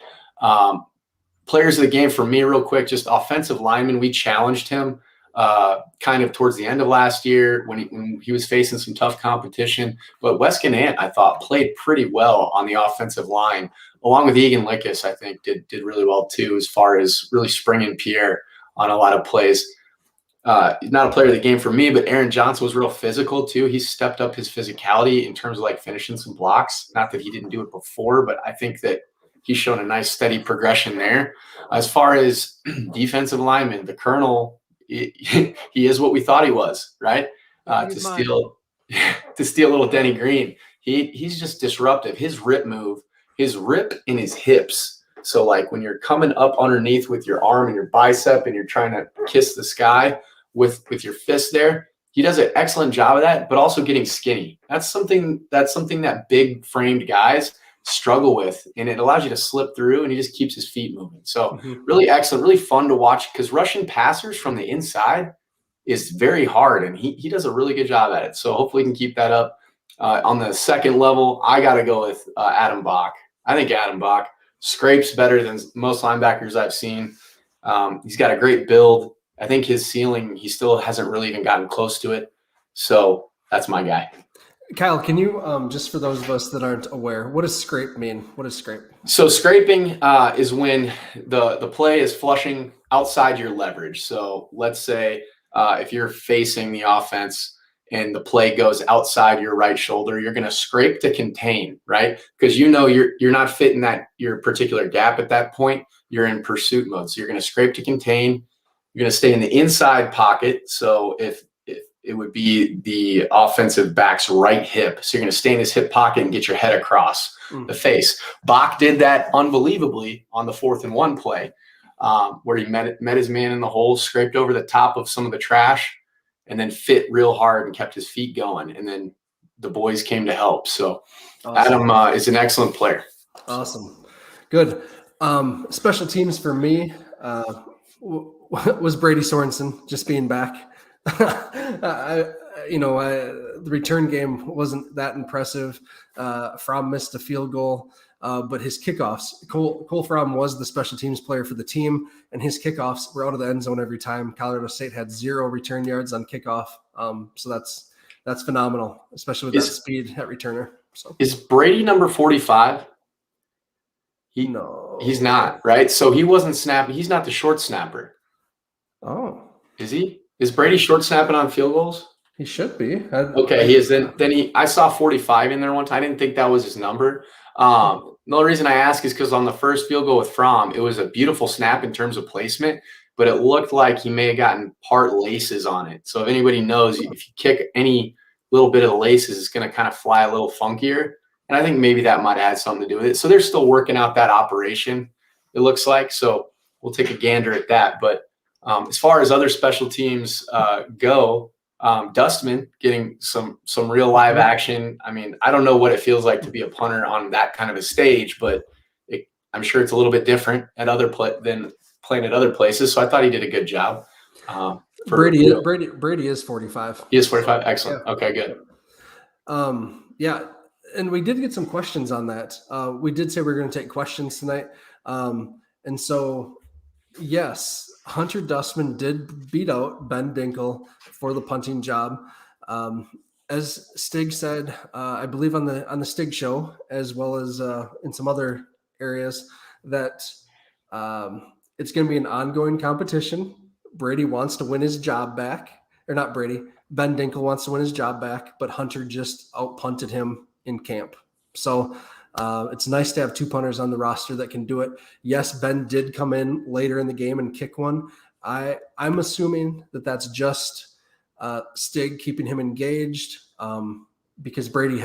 players of the game for me, real quick, just offensive lineman. We challenged him kind of towards the end of last year when he was facing some tough competition. But Wes Ganant, I thought, played pretty well on the offensive line, along with Egan Lickus, I think, did really well too, as far as really springing Pierre on a lot of plays. Not a player of the game for me, but Aaron Johnson was real physical too. He stepped up his physicality in terms of like finishing some blocks. Not that he didn't do it before, but I think that he's shown a nice steady progression there. As far as defensive lineman, the Colonel, he is what we thought he was, right? To steal little Denny Green. He's just disruptive. His rip move, his rip in his hips. So like when you're coming up underneath with your arm and your bicep and you're trying to kiss the sky with your fist there, he does an excellent job of that, but also getting skinny. That's something that big framed guys struggle with, and it allows you to slip through, and he just keeps his feet moving. So really excellent, really fun to watch, because rushing passers from the inside is very hard, and he does a really good job at it. So hopefully he can keep that up. On the second level, I got to go with Adam Bach. I think Adam Bach scrapes better than most linebackers I've seen. He's got a great build. I think his ceiling, he still hasn't really even gotten close to it. So that's my guy. Kyle, can you, just for those of us that aren't aware, what does scrape mean? What is scrape? So scraping is when the play is flushing outside your leverage. So let's say if you're facing the offense and the play goes outside your right shoulder, you're going to scrape to contain, right? Because you're not fitting your particular gap at that point. You're in pursuit mode. So you're going to scrape to contain. You're going to stay in the inside pocket. So if it would be the offensive back's right hip. So you're going to stay in his hip pocket and get your head across the face. Bach did that unbelievably on the 4th and 1 play, where he met his man in the hole, scraped over the top of some of the trash, and then fit real hard and kept his feet going. And then the boys came to help. So awesome. Adam is an excellent player. Awesome. Good. Special teams for me was Brady Sorensen just being back. The return game wasn't that impressive. Fromm missed a field goal, but his kickoffs, Cole Fromm was the special teams player for the team, and his kickoffs were out of the end zone every time. Colorado State had 0 return yards on kickoff. So that's phenomenal, especially with that speed at returner. So is Brady number 45? No, he's not, right? So he wasn't snapping. He's not the short snapper. Oh, is he? Is Brady short snapping on field goals? He should be. Okay, he is. Then I saw 45 in there one time. I didn't think that was his number. The only reason I ask is because on the first field goal with Fromm, it was a beautiful snap in terms of placement, but it looked like he may have gotten part laces on it. So if anybody knows, if you kick any little bit of the laces, it's going to kind of fly a little funkier. And I think maybe that might have had something to do with it. So they're still working out that operation, it looks like. So we'll take a gander at that. But as far as other special teams go, Dustman getting some real live action. I mean, I don't know what it feels like to be a punter on that kind of a stage, but I'm sure it's a little bit different at other playing at other places. So I thought he did a good job. Brady is 45. He is 45. Excellent. Yeah. Okay, good. Yeah. And we did get some questions on that. We did say we were going to take questions tonight. And so, yes, Hunter Dustman did beat out Ben Dinkle for the punting job. As Stig said, I believe on the Stig show, as well as in some other areas, that it's going to be an ongoing competition. Brady wants to win his job back, or not Brady. Ben Dinkle wants to win his job back, but Hunter just out-punted him in camp. So it's nice to have two punters on the roster that can do it. Yes, Ben did come in later in the game and kick one. I'm assuming that that's just Stig keeping him engaged because Ben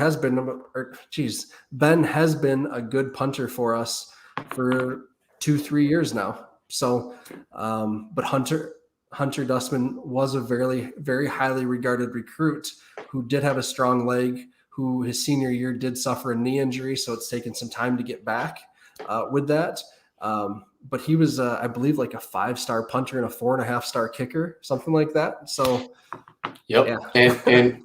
has been a good punter for us for 2-3 years now. So, but Hunter Dustman was a very, very highly regarded recruit who did have a strong leg, who his senior year did suffer a knee injury. So it's taken some time to get back with that. But he was, I believe, like a 5-star punter and a 4.5-star kicker, something like that. So, yep. Yeah. and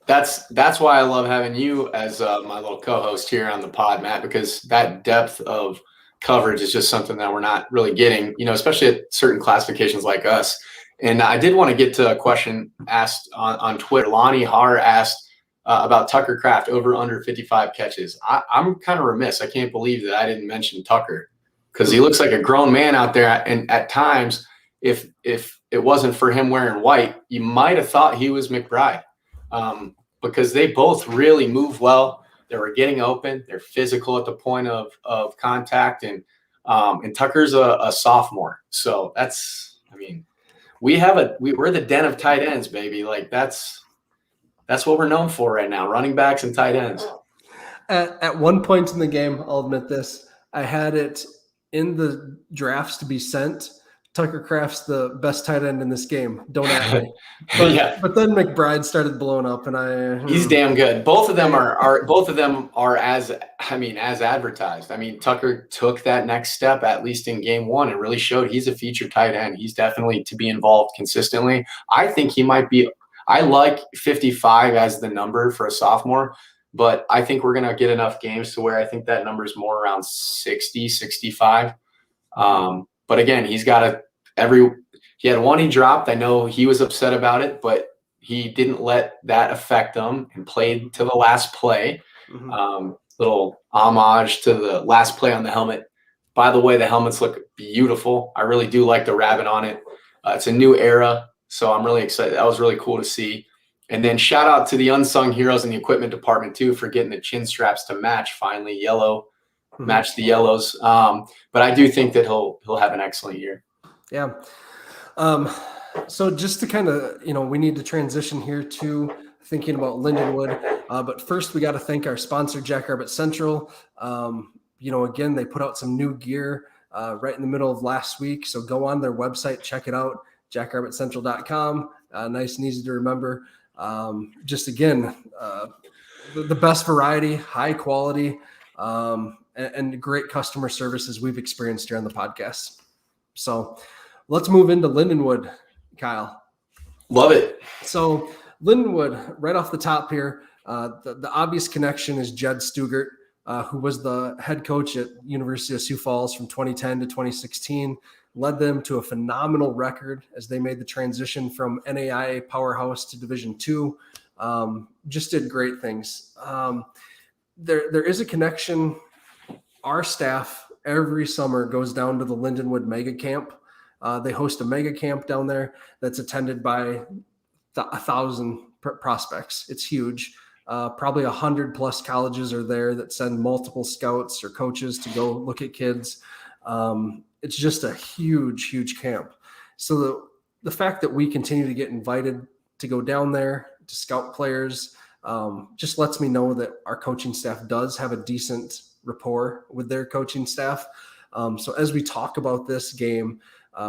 that's why I love having you as my little co-host here on the pod, Matt, because that depth of coverage is just something that we're not really getting, especially at certain classifications like us. And I did want to get to a question asked on Twitter. Lonnie Har asked about Tucker Kraft over under 55 catches. I'm kind of remiss. I can't believe that I didn't mention Tucker because he looks like a grown man out there. And at times, if it wasn't for him wearing white, you might have thought he was McBride because they both really move well. They were getting open. They're physical at the point of contact, and Tucker's a sophomore. So we're the den of tight ends, baby. Like that's what we're known for right now: running backs and tight ends. At one point in the game, I'll admit this, I had it in the drafts to be sent. Tucker Kraft's the best tight end in this game. Don't at me. But then McBride started blowing up, and he's damn good. Both of them are as advertised. I mean, Tucker took that next step at least in game one and really showed he's a featured tight end. He's definitely to be involved consistently. I think he might be. I like 55 as the number for a sophomore, but I think we're gonna get enough games to where I think that number is more around 60, 65. But again, he had one he dropped. I know he was upset about it, but he didn't let that affect him and played to the last play. Mm-hmm. Little homage to the last play on the helmet. By the way, the helmets look beautiful. I really do like the rabbit on it. It's a new era, so I'm really excited. That was really cool to see. And then shout out to the unsung heroes in the equipment department too for getting the chin straps to match finally yellow. Match the yellows. But I do think that he'll have an excellent year. Yeah. So just to kind of, we need to transition here to thinking about Lindenwood. But first we got to thank our sponsor, Jackrabbit Central. Again, they put out some new gear right in the middle of last week. So go on their website, check it out, jackrabbitcentral.com. Nice and easy to remember. Just again, the best variety, high quality, and great customer services we've experienced here on the podcast. So let's move into Lindenwood, Kyle. Love it. So Lindenwood, right off the top here, the obvious connection is Jed Stugart, who was the head coach at University of Sioux Falls from 2010 to 2016, led them to a phenomenal record as they made the transition from NAIA powerhouse to Division II. Just did great things. There is a connection. Our staff every summer goes down to the Lindenwood Mega Camp. They host a mega camp down there that's attended by 1,000 prospects. It's huge. Probably 100+ colleges are there that send multiple scouts or coaches to go look at kids. It's just a huge, huge camp. So the fact that we continue to get invited to go down there to scout players just lets me know that our coaching staff does have a decent rapport with their coaching staff. So as we talk about this game,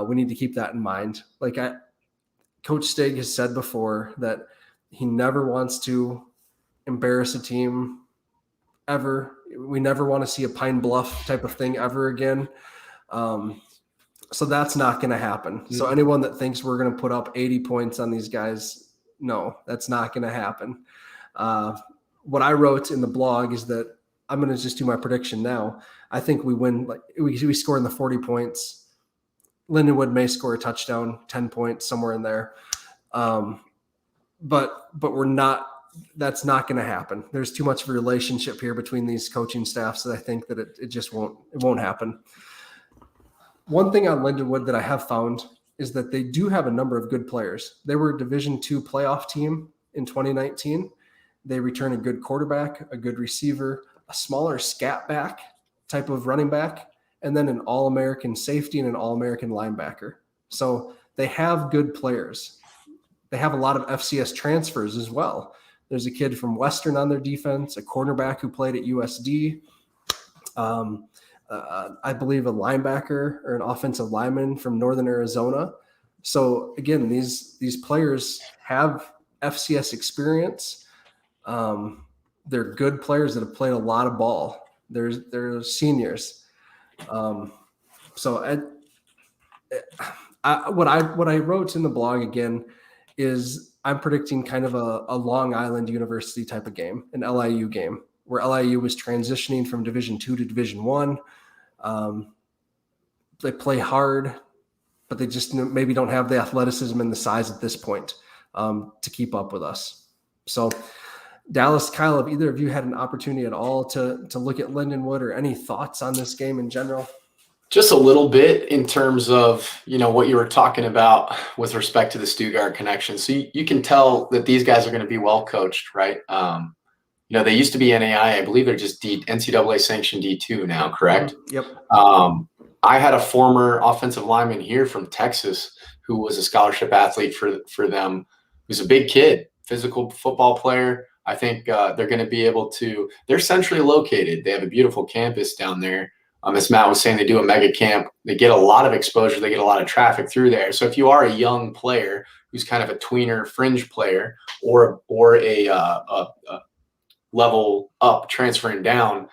we need to keep that in mind. Coach Stig has said before that he never wants to embarrass a team ever. We never want to see a Pine Bluff type of thing ever again. So that's not going to happen. Mm-hmm. So anyone that thinks we're going to put up 80 points on these guys, no, that's not going to happen. What I wrote in the blog is that I'm going to just do my prediction now. I think we win, like we score in the 40 points. Lindenwood may score a touchdown, 10 points, somewhere in there. But we're not, that's not going to happen. There's too much of a relationship here between these coaching staffs that I think that it just won't happen. One thing on Lindenwood that I have found is that they do have a number of good players. They were a Division II playoff team in 2019. They return a good quarterback, a good receiver, a smaller scat back type of running back, and then an All-American safety and an All-American linebacker. So they have good players. They have a lot of FCS transfers as well. There's a kid from Western on their defense, a cornerback who played at USD, I believe a linebacker or an offensive lineman from Northern Arizona. So again, these players have FCS experience. They're good players that have played a lot of ball. They're seniors. So what I wrote in the blog again is I'm predicting kind of a Long Island University type of game, an LIU game, where LIU was transitioning from Division II to Division I. They play hard, but they just maybe don't have the athleticism and the size at this point to keep up with us. So Dallas, Kyle, have either of you had an opportunity at all to look at Lindenwood or any thoughts on this game in general? Just a little bit in terms of, what you were talking about with respect to the Stuttgart connection. So you can tell that these guys are going to be well coached, right? They used to be NAI. I believe they're just NCAA sanctioned D2 now, correct? Yep. I had a former offensive lineman here from Texas who was a scholarship athlete for them. He was a big kid, physical football player. I think they're going to be able to – they're centrally located. They have a beautiful campus down there. As Matt was saying, they do a mega camp. They get a lot of exposure. They get a lot of traffic through there. So if you are a young player who's kind of a tweener fringe player or a level up transferring down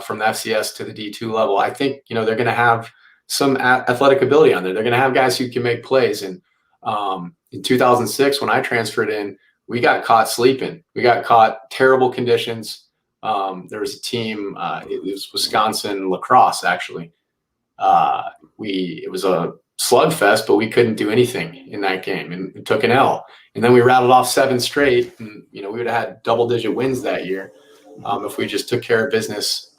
from the FCS to the D2 level, I think, they're going to have some athletic ability on there. They're going to have guys who can make plays. And in 2006, when I transferred in, we got caught sleeping. We got caught terrible conditions. There was a team, it was Wisconsin lacrosse, actually. It was a slugfest, but we couldn't do anything in that game and it took an L. And then we rattled off 7 straight and, we would have had double-digit wins that year if we just took care of business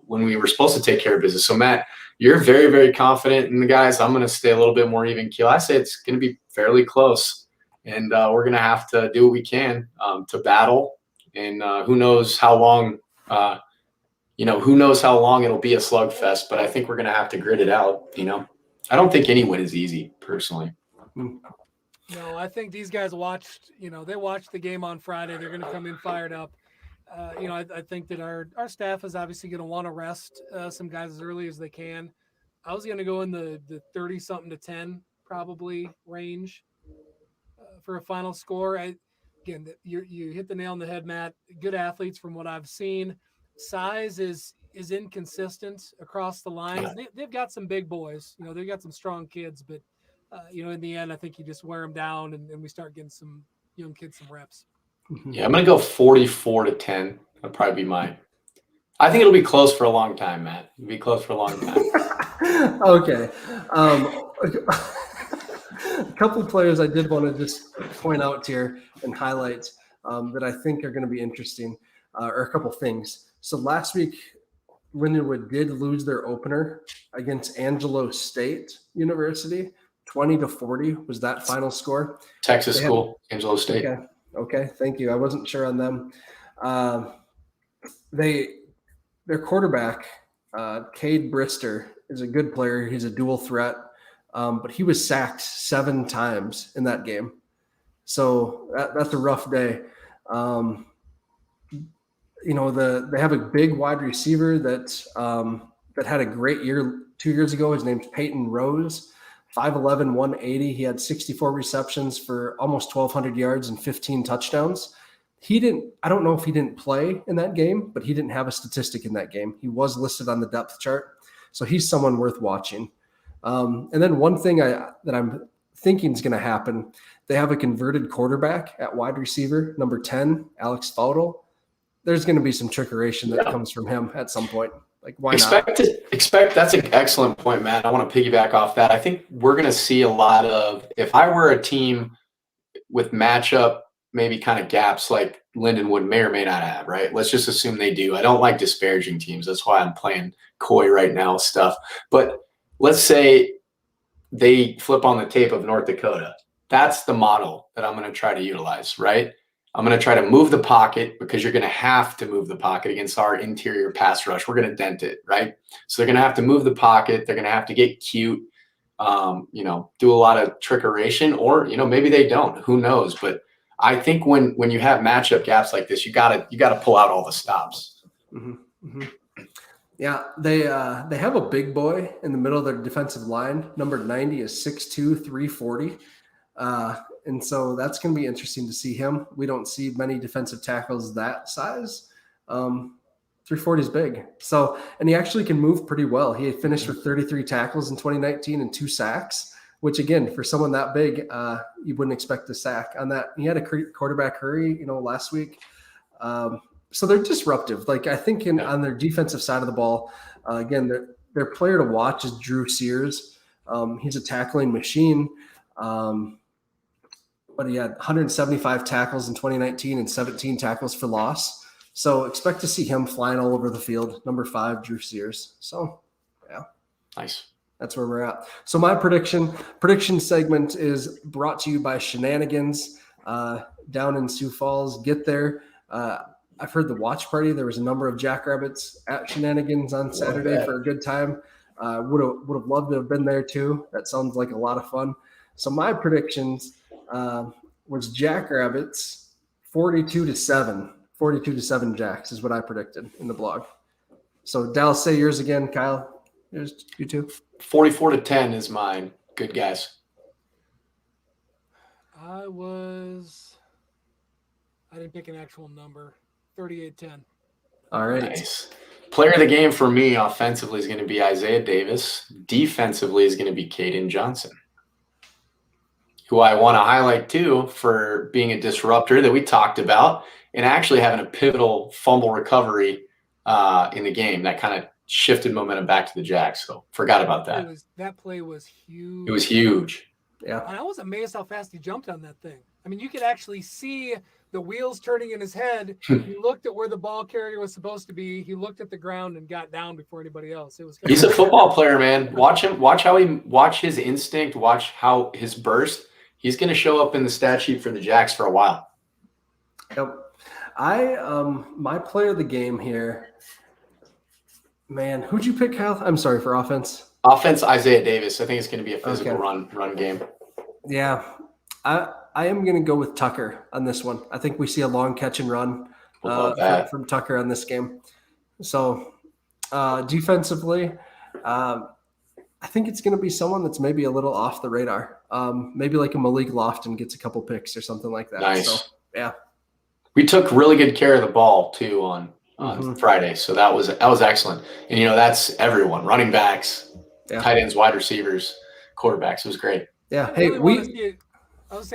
when we were supposed to take care of business. So, Matt, you're very, very confident in the guys. I'm going to stay a little bit more even keel. I say it's going to be fairly close, and we're going to have to do what we can to battle. And who knows how long, who knows how long it'll be a slugfest, but I think we're going to have to grit it out. I don't think any win is easy, personally. No, I think these guys watched the game on Friday. They're going to come in fired up. I think that our staff is obviously going to want to rest some guys as early as they can. I was going to go in the 30-something to 10 probably range for a final score. Again, you hit the nail on the head, Matt. Good athletes from what I've seen. Size is inconsistent across the lines. They've got some big boys. They've got some strong kids, but in the end, I think you just wear them down and we start getting some young kids some reps. Yeah, I'm going to go 44-10. That'll probably be mine. I think it'll be close for a long time, Matt. It'll be close for a long time. Okay. A couple of players I did want to just point out here and highlight that I think are going to be interesting, or a couple things. So last week, Lindenwood did lose their opener against Angelo State University. 20-40 was that final score. Texas school, Angelo State. Okay, thank you. I wasn't sure on them. Their quarterback, Cade Brister, is a good player. He's a dual threat, but he was sacked 7 times in that game. So that's a rough day. They have a big wide receiver that had a great year 2 years ago. His name's Peyton Rose, 5'11", 180. He had 64 receptions for almost 1,200 yards and 15 touchdowns. I don't know if he didn't play in that game, but he didn't have a statistic in that game. He was listed on the depth chart. So he's someone worth watching. And then one thing that I'm thinking is going to happen, they have a converted quarterback at wide receiver, number 10, Alex Faudel. There's going to be some trickeration that comes from him at some point. Like, why not? Expect. That's an excellent point, Matt. I want to piggyback off that. I think we're going to see a lot of, if I were a team with matchup, maybe kind of gaps like Lindenwood may or may not have, right? Let's just assume they do. I don't like disparaging teams. That's why I'm playing coy right now with stuff. But let's say they flip on the tape of North Dakota. That's the model that I'm going to try to utilize, right? I'm going to try to move the pocket because you're going to have to move the pocket against our interior pass rush. We're going to dent it, right? So they're going to have to move the pocket. They're going to have to get cute, do a lot of trickeration, or, maybe they don't. Who knows? But I think when you have matchup gaps like this, you gotta pull out all the stops. Mm-hmm. Mm-hmm. Yeah, they have a big boy in the middle of their defensive line. Number 90 is 6'2", 340. And so that's going to be interesting to see him. We don't see many defensive tackles that size. 340 is big. So, and he actually can move pretty well. He finished with 33 tackles in 2019 and 2 sacks, which again, for someone that big, you wouldn't expect a sack on that. He had a quarterback hurry, last week. So they're disruptive. Like, I think on their defensive side of the ball, again, their player to watch is Drew Sears. He's a tackling machine. But he had 175 tackles in 2019 and 17 tackles for loss. So expect to see him flying all over the field. Number 5, Drew Sears. So, yeah. Nice. That's where we're at. So my prediction segment is brought to you by Shenanigans down in Sioux Falls. Get there. I've heard the watch party. There was a number of Jackrabbits at Shenanigans on Saturday for a good time. Would have loved to have been there too. That sounds like a lot of fun. So my predictions was Jackrabbits 42-7. 42-7 Jacks is what I predicted in the blog. So Dallas, say yours again. Kyle, here's you two. 44-10 is mine. Good guys. I didn't pick an actual number. 38-10. All right. Nice. Player of the game for me offensively is going to be Isaiah Davis. Defensively is going to be Caden Johnson, who I want to highlight too for being a disruptor that we talked about and actually having a pivotal fumble recovery in the game that kind of shifted momentum back to the Jacks. So forgot about that. That play was huge. It was huge. Yeah. And I was amazed how fast he jumped on that thing. I mean, you could actually see the wheels turning in his head. He looked at where the ball carrier was supposed to be. He looked at the ground and got down before anybody else. He's a football player, man. Watch him. Watch his instinct. Watch how his burst. He's going to show up in the stat sheet for the Jacks for a while. Yep. My player of the game here, man, who'd you pick, Kyle? I'm sorry, for offense. Offense, Isaiah Davis. I think it's going to be a physical run game. Yeah. I am going to go with Tucker on this one. I think we see a long catch and run from Tucker on this game. So defensively, I think it's going to be someone that's maybe a little off the radar. Maybe like a Malik Lofton gets a couple picks or something like that. Nice. So, yeah. We took really good care of the ball too on Friday. So that was excellent. And, that's everyone, running backs, tight ends, wide receivers, quarterbacks. It was great. Yeah. Hey,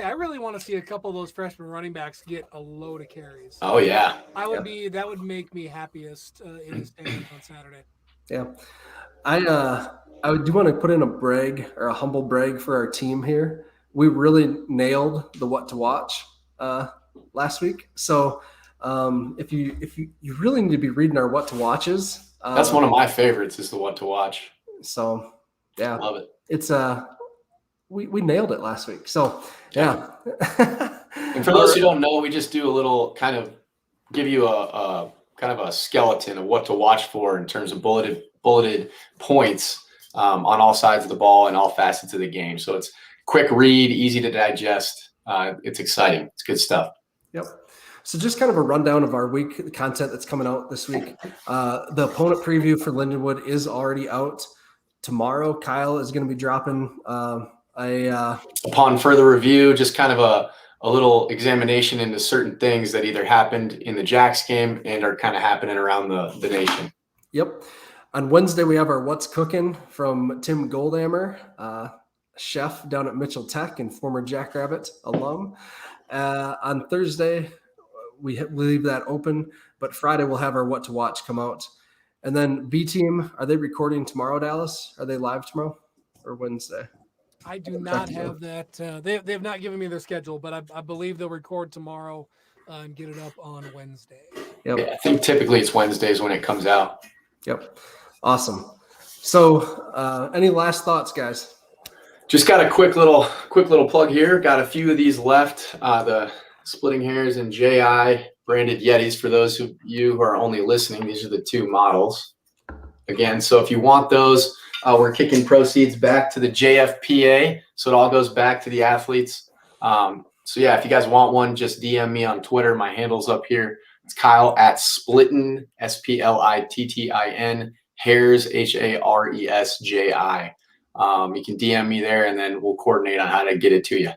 I really want to see a couple of those freshman running backs get a load of carries. Oh yeah. That would make me happiest in the standings on Saturday. Yeah. I do want to put in a humble brag for our team here. We really nailed the what to watch last week. So if you really need to be reading our what to watches. That's one of my favorites is the what to watch. So yeah. Love it. It's we nailed it last week. So yeah. And for those who don't know, we just do a little kind of give you a kind of a skeleton of what to watch for in terms of bulleted points on all sides of the ball and all facets of the game. So it's quick read, easy to digest. It's exciting. It's good stuff. Yep. So just kind of a rundown of our week, the content that's coming out this week. The opponent preview for Lindenwood is already out. Tomorrow, Kyle is going to be dropping upon further review, just kind of a little examination into certain things that either happened in the Jacks game and are kind of happening around the nation. Yep. On Wednesday, we have our What's Cooking from Tim Goldhammer, chef down at Mitchell Tech and former Jackrabbit alum. On Thursday, we leave that open, but Friday we'll have our What to Watch come out. And then B Team, are they recording tomorrow, Dallas? Are they live tomorrow or Wednesday? I do not have that. They have not given me their schedule, but I believe they'll record tomorrow and get it up on Wednesday. Yep. Yeah, I think typically it's Wednesdays when it comes out. Yep. Awesome. So any last thoughts, guys? Just got a quick little plug here. Got a few of these left. The Splitting Hares and JI branded Yetis. For those of you who are only listening, these are the 2 models. Again, so if you want those, we're kicking proceeds back to the JFPA, so it all goes back to the athletes. So yeah, if you guys want one, just DM me on Twitter. My handle's up here. It's Kyle at Splittin, SPLITTIN, Hares, HARESJI. You can DM me there, and then we'll coordinate on how to get it to you.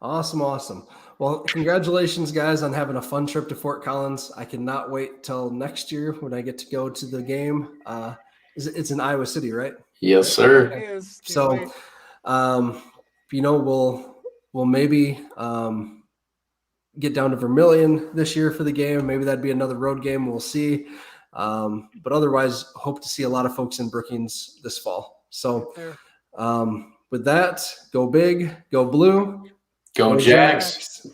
Awesome. Well, congratulations, guys, on having a fun trip to Fort Collins. I cannot wait till next year when I get to go to the game. It's in Iowa City, right? Yes, sir. It is. So, we'll maybe get down to Vermilion this year for the game. Maybe that'd be another road game. We'll see. But otherwise, hope to see a lot of folks in Brookings this fall. So, with that, go big, go blue, Go Jags.